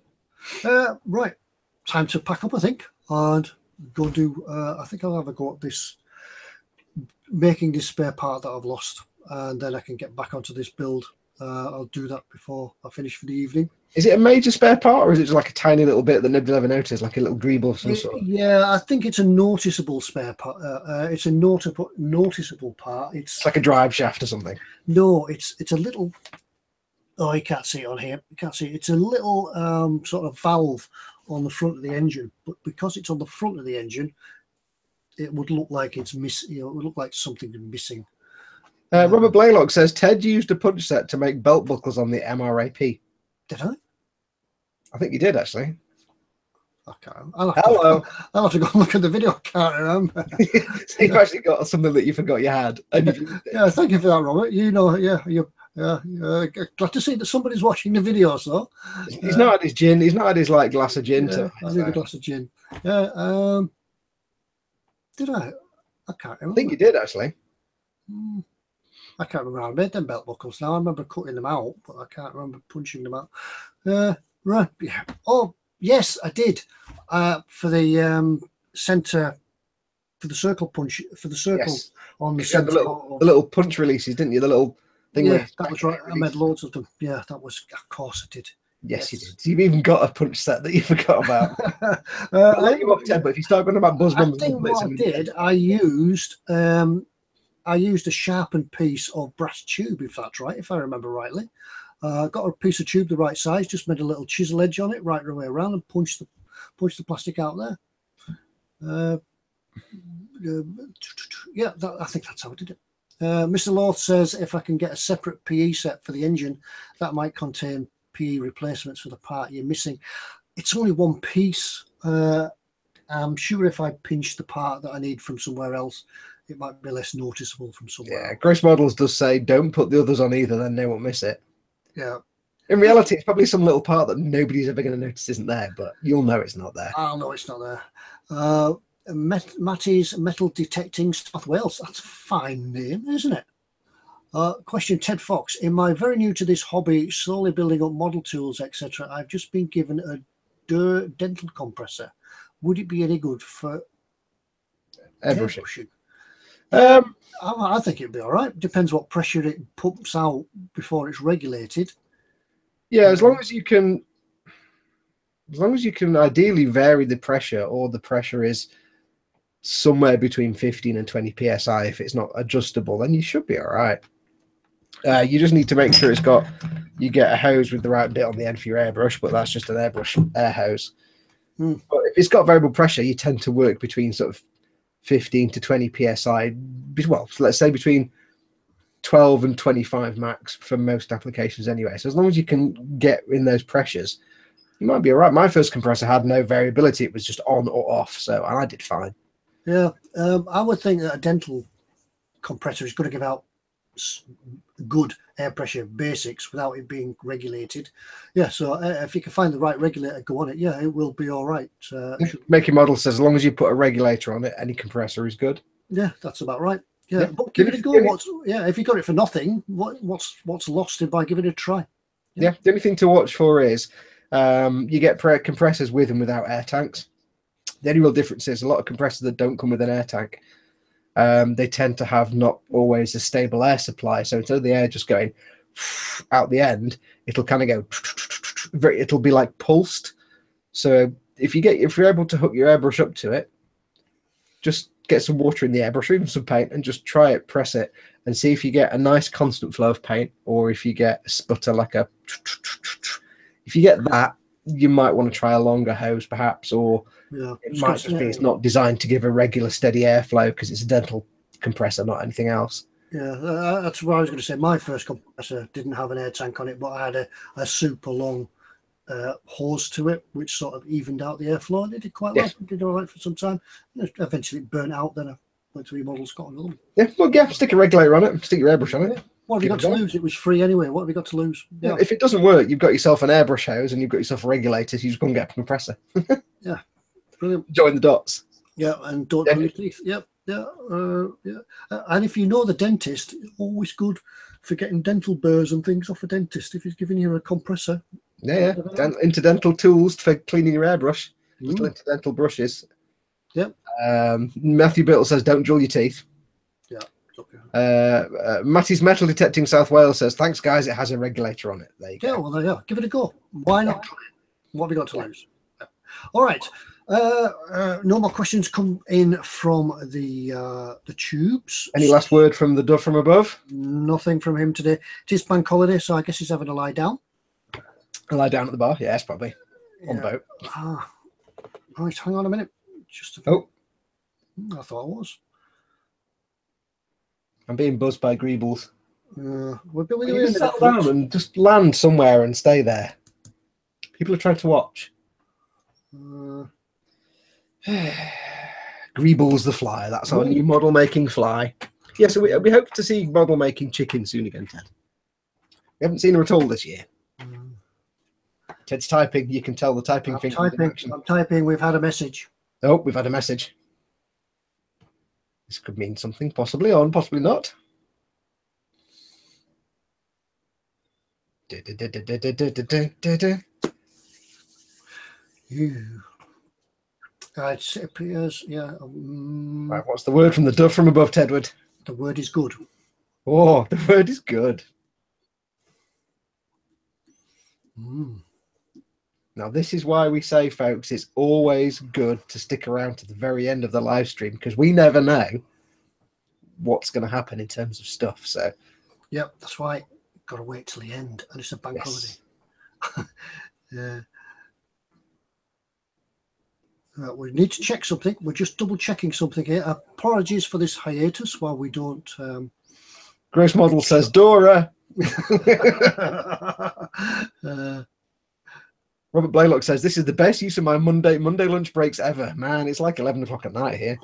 Right. Time to pack up, I think, and go do. I think I'll have a go at this, making this spare part that I've lost, and then I can get back onto this build. I'll do that before I finish for the evening. Is it a major spare part, or is it just like a tiny little bit that nobody will ever notice, like a little greeble of some sort? Yeah, I think it's a noticeable spare part. It's a noticeable part. It's like a drive shaft or something. No, it's a little. Oh, you can't see it on here. You can't see it. It's a little sort of valve on the front of the engine, but because it's on the front of the engine, it would look like it's missing. It would look like something missing. Robert Blaylock says Ted used a punch set to make belt buckles on the MRAP. Did I? I think you did, actually. I can't. I'll have to go and look at the video. I can't remember. So you've actually got something that you forgot you had. Yeah, thank you for that, Robert. Glad to see that somebody's watching the video. So he's not had his gin. He's not had his glass of gin. I need a glass of gin. Yeah. Did I? I can't remember. I think you did, actually. I can't remember how I made them belt buckles now. I remember cutting them out, but I can't remember punching them out. Right. Yeah. Oh, yes, I did. For the center, for the circle punch, for the circle on the center. The little punch releases, didn't you? The little thing. Yeah, that was right. I made loads of them. Yeah, that was. Of course, I did. Yes, you did. You've even got a punch set that you forgot about. I'll let you off, Ted, but if you start going about buzz I think what I did, I used a sharpened piece of brass tube, if that's right, if I remember rightly. Got a piece of tube the right size, just made a little chisel edge on it right the way around and punched the plastic out there. Yeah, I think that's how I did it. Mr. Loft says if I can get a separate PE set for the engine, that might contain PE replacements for the part you're missing. It's only one piece. I'm sure if I pinch the part that I need from somewhere else, it might be less noticeable from somewhere else. Gross Models does say don't put the others on either, then they won't miss it. Yeah. In reality, it's probably some little part that nobody's ever going to notice isn't there, but you'll know it's not there. I'll know it's not there. Matty's Metal Detecting South Wales. That's a fine name, isn't it? Question, Ted Fox. In my very new to this hobby, slowly building up model tools, etc., I've just been given a dental compressor. Would it be any good for airbrushing? I think it'd be all right. Depends what pressure it pumps out before it's regulated. Yeah, as long as you can ideally vary the pressure, or the pressure is somewhere between 15 and 20 psi. If it's not adjustable, then you should be all right. You just need to make sure you get a hose with the right bit on the end for your airbrush, but that's just an airbrush air hose. But if it's got variable pressure, you tend to work between sort of 15 to 20 psi. Well, so let's say between 12 and 25 max for most applications anyway. So as long as you can get in those pressures, you might be all right. My first compressor had no variability. It was just on or off, and I did fine. Yeah, I would think that a dental compressor is going to give out good air pressure basics without it being regulated. Yeah, so if you can find the right regulator, go on it. Yeah, it will be all right. Making Model says as long as you put a regulator on it, any compressor is good. Yeah, that's about right. Yeah, but give it a go. If you got it for nothing, what's lost by giving it a try? Yeah, the only thing to watch for is you get compressors with and without air tanks. The only real difference is a lot of compressors that don't come with an air tank, they tend to have not always a stable air supply. So instead of the air just going out the end, it'll kind of go, it'll be like pulsed. So if you're able to hook your airbrush up to it, just get some water in the airbrush or even some paint and just try it, press it, and see if you get a nice constant flow of paint, or if you get a sputter like a. If you get that, you might want to try a longer hose perhaps, or it might just be it's not designed to give a regular steady airflow because it's a dental compressor, not anything else. Yeah, that's what I was going to say. My first compressor didn't have an air tank on it, but I had a super long hose to it, which sort of evened out the airflow, and it did quite well. It did all right for some time. Eventually it burnt out, then I went to eModels, got another one. Yeah, stick a regulator on it, stick your airbrush on it. Yeah. What have you got to lose? It was free anyway. What have you got to lose? Yeah. If it doesn't work, you've got yourself an airbrush hose and you've got yourself a regulator, so you just go and get a compressor. Yeah, brilliant. Join the dots. Yeah, and don't drill your teeth. Yep. Yeah, and if you know the dentist, it's always good for getting dental burrs and things off a dentist if he's giving you a compressor. Yeah. Interdental tools for cleaning your airbrush. Little interdental brushes. Yep. Matthew Bittle says, don't drill your teeth. Yeah. Matty's Metal Detecting South Wales says, thanks guys, it has a regulator on it. There you go. Yeah, well, there you go. Give it a go. Why not? What have you got to lose? Yeah. All right. No more questions come in from the tubes. Any last word from the dove from above? Nothing from him today. It is bank holiday, so I guess he's having a lie down. A lie down at the bar? Yes, probably. On the boat. Right, hang on a minute. I thought I was. I'm being buzzed by greebles. You just settle down and just land somewhere and stay there. People are trying to watch. Greebles the fly. That's our new model making fly. Yeah, so we hope to see model making chicken soon again, Ted. We haven't seen her at all this year. Ted's typing. You can tell the typing thing. I'm typing. We've had a message. Oh, we've had a message. This could mean something, possibly on, possibly not. It appears, yeah. Right, what's the word from the dove from above, Tedward? The word is good. Oh, the word is good. Now, this is why we say, folks, it's always good to stick around to the very end of the live stream, because we never know what's going to happen in terms of stuff. So, yep, that's why you've got to wait till the end, and it's a bank holiday. Yeah. We need to check something. We're just double checking something here. Apologies for this hiatus while we don't Gross Model says Dora. Robert Blaylock says, this is the best use of my Monday lunch breaks ever. Man, it's like 11 o'clock at night here.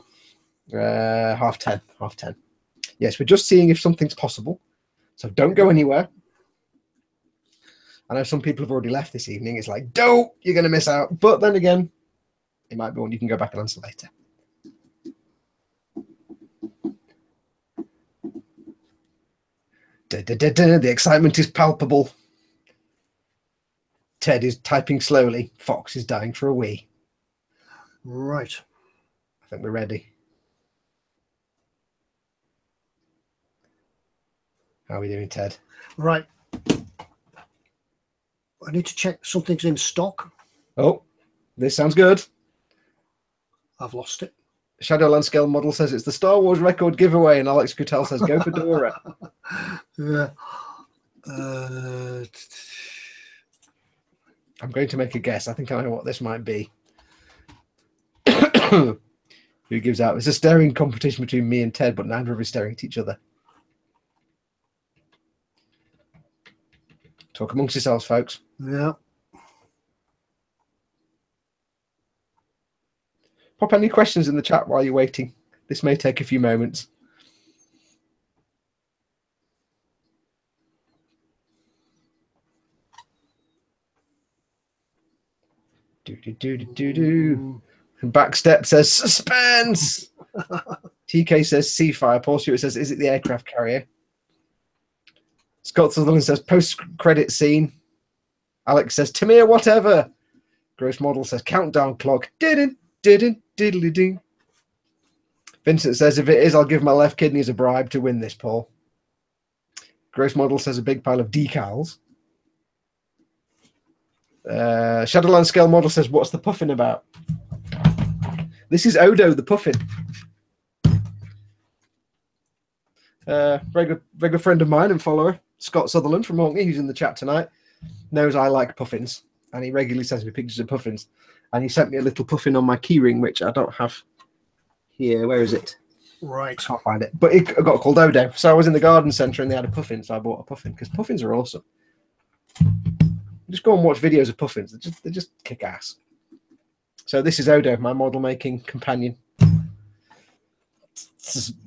Half 10. Yes, we're just seeing if something's possible. So don't go anywhere. I know some people have already left this evening. It's like, don't, you're going to miss out. But then again, it might be one you can go back and answer later. The excitement is palpable. Ted is typing slowly. Fox is dying for a wee. Right. I think we're ready. How are we doing, Ted? Right. I need to check something's in stock. Oh, this sounds good. I've lost it. Shadowland Scale Model says it's the Star Wars record giveaway, and Alex Gutel says go for Dora. Yeah. I'm going to make a guess. I think I know what this might be. Who gives out? It's a staring competition between me and Ted, but neither of us staring at each other. Talk amongst yourselves, folks. Yeah. Pop any questions in the chat while you're waiting. This may take a few moments. Backstep says suspense. TK says Seafire. Paul Stewart says, is it the aircraft carrier? Scott Sutherland says post-credit scene. Alex says Tamir, whatever. Gross Model says countdown clock. Didn't diddly ding. Vincent says if it is, I'll give my left kidney as a bribe to win this, Paul. Gross Model says a big pile of decals. Shadowland Scale Model says, what's the puffin about? This is Odo the puffin. Very good friend of mine and follower, Scott Sutherland from Orkney, who's in the chat tonight, knows I like puffins, and he regularly sends me pictures of puffins. And he sent me a little puffin on my keyring, which I don't have here. Where is it? Right. I can't find it. But it got called Odo. So I was in the garden centre and they had a puffin, so I bought a puffin because puffins are awesome. Just go and watch videos of puffins. They just kick ass. So this is Odo, my model making companion.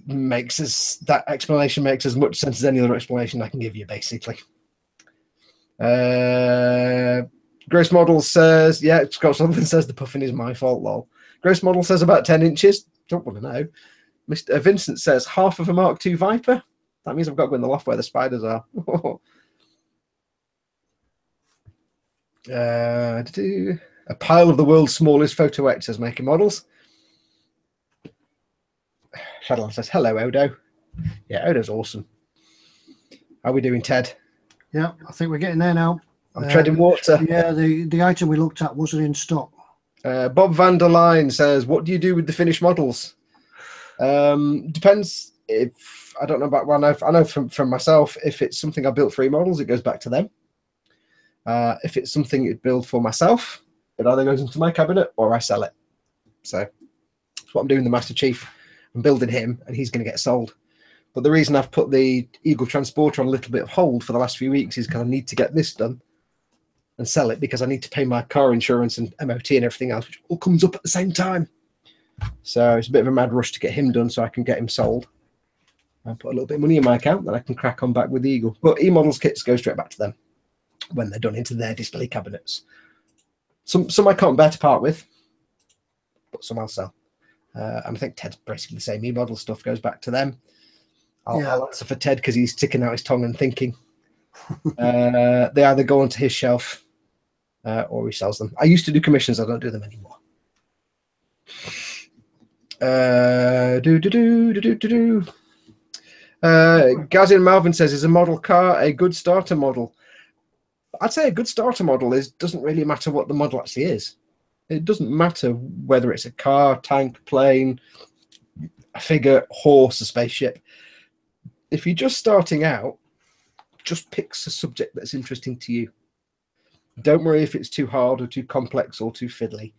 That explanation makes as much sense as any other explanation I can give you, basically. Gross Model says, yeah, Scott Sutherland says the puffin is my fault, lol. Gross Model says about 10 inches. Don't want to know. Mr. Vincent says half of a Mark II Viper. That means I've got to go in the loft where the spiders are. A pile of the world's smallest Photo-etch says making models. Shadowland says, hello, Odo. Yeah, Odo's awesome. How are we doing, Ted? Yeah, I think we're getting there now. I'm treading water. Yeah, the item we looked at wasn't in stock. Bob van der Line says, what do you do with the finished models? Depends. If I don't know about one. I know from myself, if it's something I built for eModels, it goes back to them. If it's something I build for myself, it either goes into my cabinet or I sell it. So that's what I'm doing. The Master Chief, I'm building him, and he's going to get sold. But the reason I've put the Eagle Transporter on a little bit of hold for the last few weeks is because I need to get this done and sell it, because I need to pay my car insurance and MOT and everything else, which all comes up at the same time. So it's a bit of a mad rush to get him done so I can get him sold and put a little bit of money in my account, then I can crack on back with the Eagle. But eModels kits go straight back to them when they're done into their display cabinets. Some I can't bear to part with, but some I'll sell. And I think Ted's basically the same. eModel stuff goes back to them. I'll answer for Ted because he's sticking out his tongue and thinking. They either go onto his shelf or he sells them. I used to do commissions. I don't do them anymore. Gazin Malvin says, is a model car a good starter model? I'd say a good starter model doesn't really matter what the model actually is. It doesn't matter whether it's a car, tank, plane, a figure, horse, a spaceship. If you're just starting out, just pick a subject that's interesting to you. Don't worry if it's too hard or too complex or too fiddly.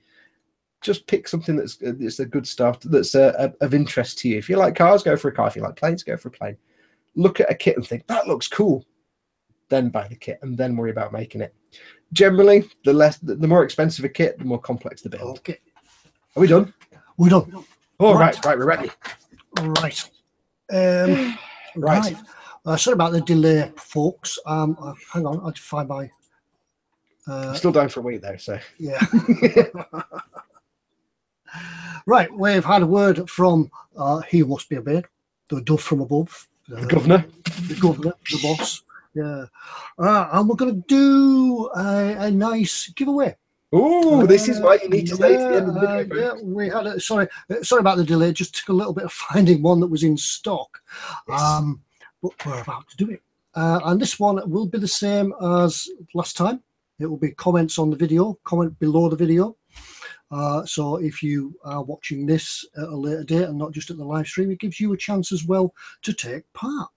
Just pick something that's a good start, that's of interest to you. If you like cars, go for a car. If you like planes, go for a plane. look at a kit and think that looks cool, then buy the kit and then worry about making it. Generally, the more expensive a kit, the more complex the build. Okay. Are we done? We're done. Oh, right, we're ready. Right. Right. Right. Sorry about the delay, folks. Hang on, I'll find my. I'm still down for a week though, so yeah. Right, we've had a word from he who must be obeyed, the dove from above, the governor, the boss. Yeah, and we're going to do a nice giveaway. Oh, this is why you need to stay to the end of the video. Yeah, we had a, sorry about the delay. Just took a little bit of finding one that was in stock. Yes. But we're about to do it, and this one will be the same as last time. It will be comments on the video, comment below the video. So if you are watching this at a later date and not just at the live stream, it gives you a chance as well to take part.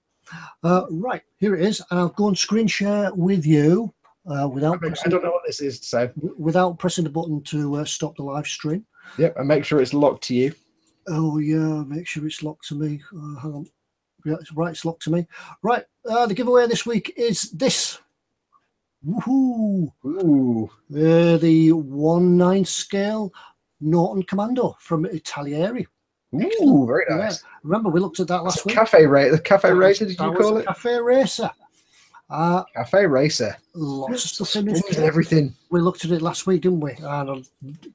Right, here it is, and I'll go and screen share with you without. I don't know what this is, so without pressing the button to stop the live stream. Yep, and make sure it's locked to you. Oh yeah, make sure it's locked to me. Hang on, yeah, it's right, it's locked to me. Right, the giveaway this week is this. Woohoo! Ooh. The 1/9 scale Norton Commando from Italieri. Ooh, very nice. Yeah. Remember, we looked at that last week. The cafe racer, did you call it? Cafe racer. Cafe racer. Lots of stuff in this. Everything. We looked at it last week, didn't we? And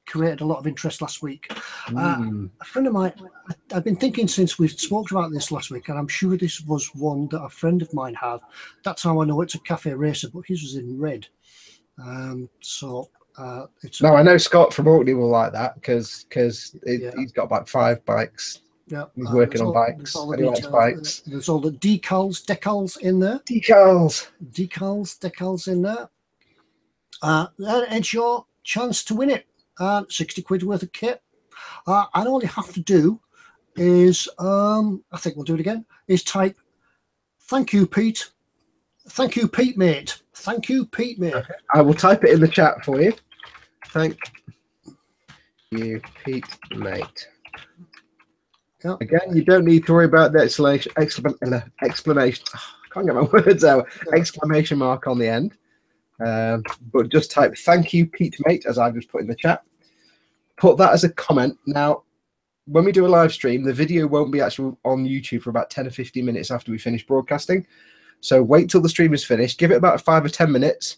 created a lot of interest last week. A friend of mine, I've been thinking since we spoke about this last week, and I'm sure this was one that a friend of mine had. That's how I know it's a cafe racer, but his was in red. It's no, I know Scott from Orkney will like that because he's got about 5 bikes. Yeah, he's working on bikes. He likes bikes. There's all the decals in there. Decals in there. It's your chance to win it. 60 quid worth of kit. And all you have to do is, I think we'll do it again, is type, thank you, Pete. Thank you, Pete, mate. Thank you, Pete, mate. Okay. I will type it in the chat for you. Thank you, Pete, mate. Yeah. Again, you don't need to worry about the explanation. Oh, I can't get my words out. Exclamation mark on the end. But just type thank you, Pete, mate, as I've just put in the chat. Put that as a comment. Now, when we do a live stream, the video won't be actually on YouTube for about 10 or 15 minutes after we finish broadcasting. So wait till the stream is finished. Give it about 5 or 10 minutes.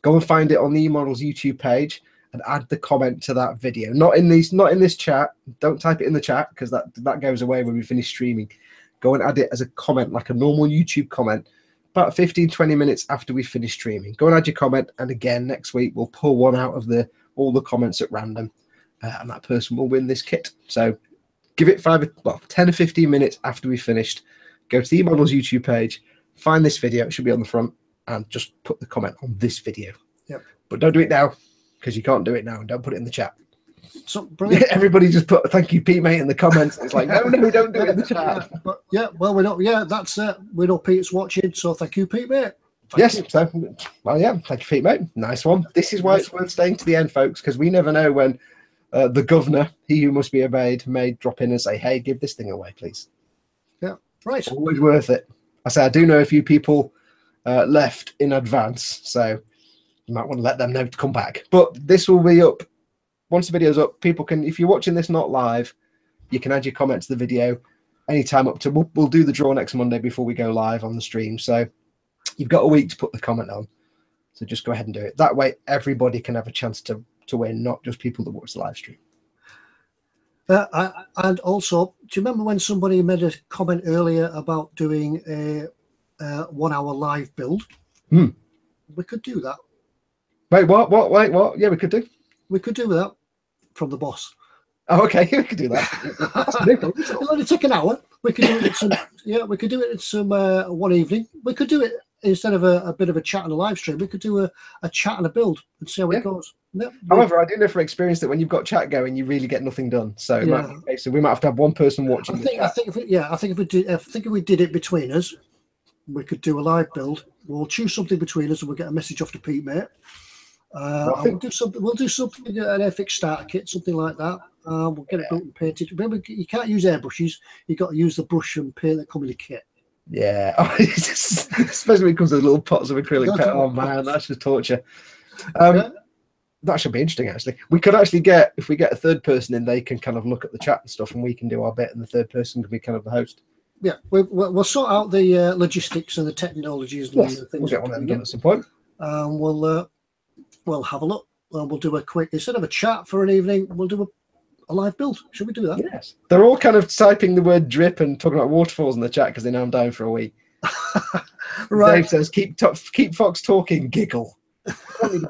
Go and find it on the eModels YouTube page and add the comment to that video. Not in this chat. Don't type it in the chat because that goes away when we finish streaming. Go and add it as a comment, like a normal YouTube comment, about 15-20 minutes after we finish streaming. Go and add your comment, and again next week we'll pull one out of all the comments at random, and that person will win this kit. So give it 10 or 15 minutes after we finished. Go to the eModels YouTube page, find this video. It should be on the front, and just put the comment on this video. Yep. But don't do it now because you can't do it now, and don't put it in the chat. So brilliant. Everybody just put thank you, Pete, mate, in the comments. It's like, no, don't do it in the chat. But yeah, well, we know. Yeah, that's it. We know Pete's watching, so thank you, Pete, mate. Yes. So, well, yeah, thank you, Pete, mate. Nice one. This is why it's worth staying to the end, folks, because we never know when the governor, he who must be obeyed, may drop in and say, "Hey, give this thing away, please." Yeah, right. It's always worth it. I say I do know a few people left in advance, so you might want to let them know to come back. But this will be up. Once the video's up, people can, if you're watching this not live, you can add your comment to the video anytime up to, we'll do the draw next Monday before we go live on the stream. So you've got a week to put the comment on. So just go ahead and do it. That way, everybody can have a chance to win, not just people that watch the live stream. And also, do you remember when somebody made a comment earlier about doing a 1 hour live build? We could do that. Wait, what? Wait, what? Yeah, we could do. We could do that from the boss. Oh, okay, we could do that. It'll only take an hour. We could do it in some. Yeah, we could do it in some one evening. We could do it instead of a bit of a chat and a live stream. We could do a chat and a build and see how it goes. Yeah. However, I do know from experience that when you've got chat going, you really get nothing done. So, so we might have to have one person watching. I think if we did it between us, we could do a live build. We'll choose something between us, and we'll get a message off to Pete, mate. We'll do something, an FX starter kit, something like that. We'll get it built and painted. Remember, you can't use airbrushes. You've got to use the brush and paint that come in the kit. Yeah, especially when it comes to little pots of acrylic paint. Oh man, that's just torture. That should be interesting. Actually, we could actually get, if we get a third person in, they can kind of look at the chat and stuff, and we can do our bit, and the third person can be kind of the host. Yeah, we'll sort out the logistics and the technologies and things. We'll get one of them done at some point. We'll have a look. We'll do a quick, instead of a chat for an evening, we'll do a live build. Should we do that? Yes. They're all kind of typing the word drip and talking about waterfalls in the chat because they know I'm down for a week. Right. Dave says, keep Fox talking, giggle. You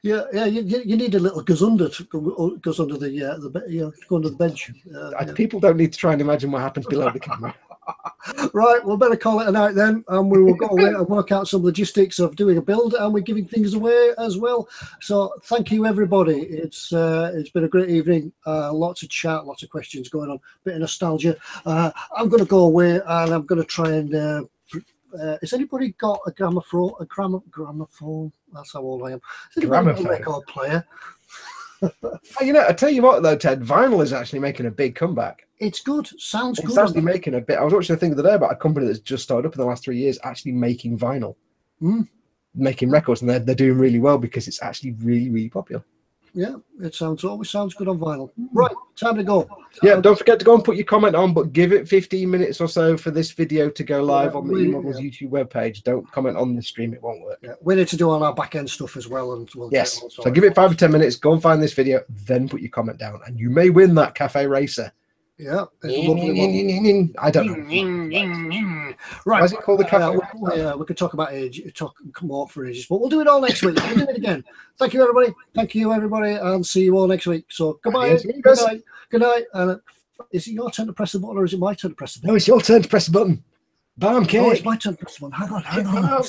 need a little goes under the go under the bench. People don't need to try and imagine what happens below the camera. Right, we'll better call it a night then, and we will go away and work out some logistics of doing a build, and we're giving things away as well. So thank you everybody. It's been a great evening. Lots of chat, lots of questions going on, bit of nostalgia. I'm going to go away and I'm going to try and. Has anybody got a gramophone? Gramophone? That's how old I am. Has anybody got a record player? You know, I tell you what though, Ted, vinyl is actually making a big comeback. It's good. Sounds good. It's actually making a bit. I was watching a thing the other day about a company that's just started up in the last 3 years, actually making vinyl, making records, and they're doing really well because it's actually really, really popular. Yeah, it always sounds good on vinyl. Right, time to go. Yeah, don't forget to go and put your comment on, but give it 15 minutes or so for this video to go live on the eModels YouTube webpage. Don't comment on the stream, it won't work. Yeah, we need to do all our back end stuff as well. And yes, so give it 5 or 10 minutes, go and find this video, then put your comment down, and you may win that Cafe Racer. Yeah, I don't know. Right, why is it called the cafe? We could talk about age, come on for ages, but we'll do it all next week. We'll do it again. Thank you, everybody. Thank you, everybody, and see you all next week. So goodbye. Good night. And is it your turn to press the button, or is it my turn to press the button? No, it's your turn to press the button. Bam, Kate. Oh, it's my turn to press the button. Hang on.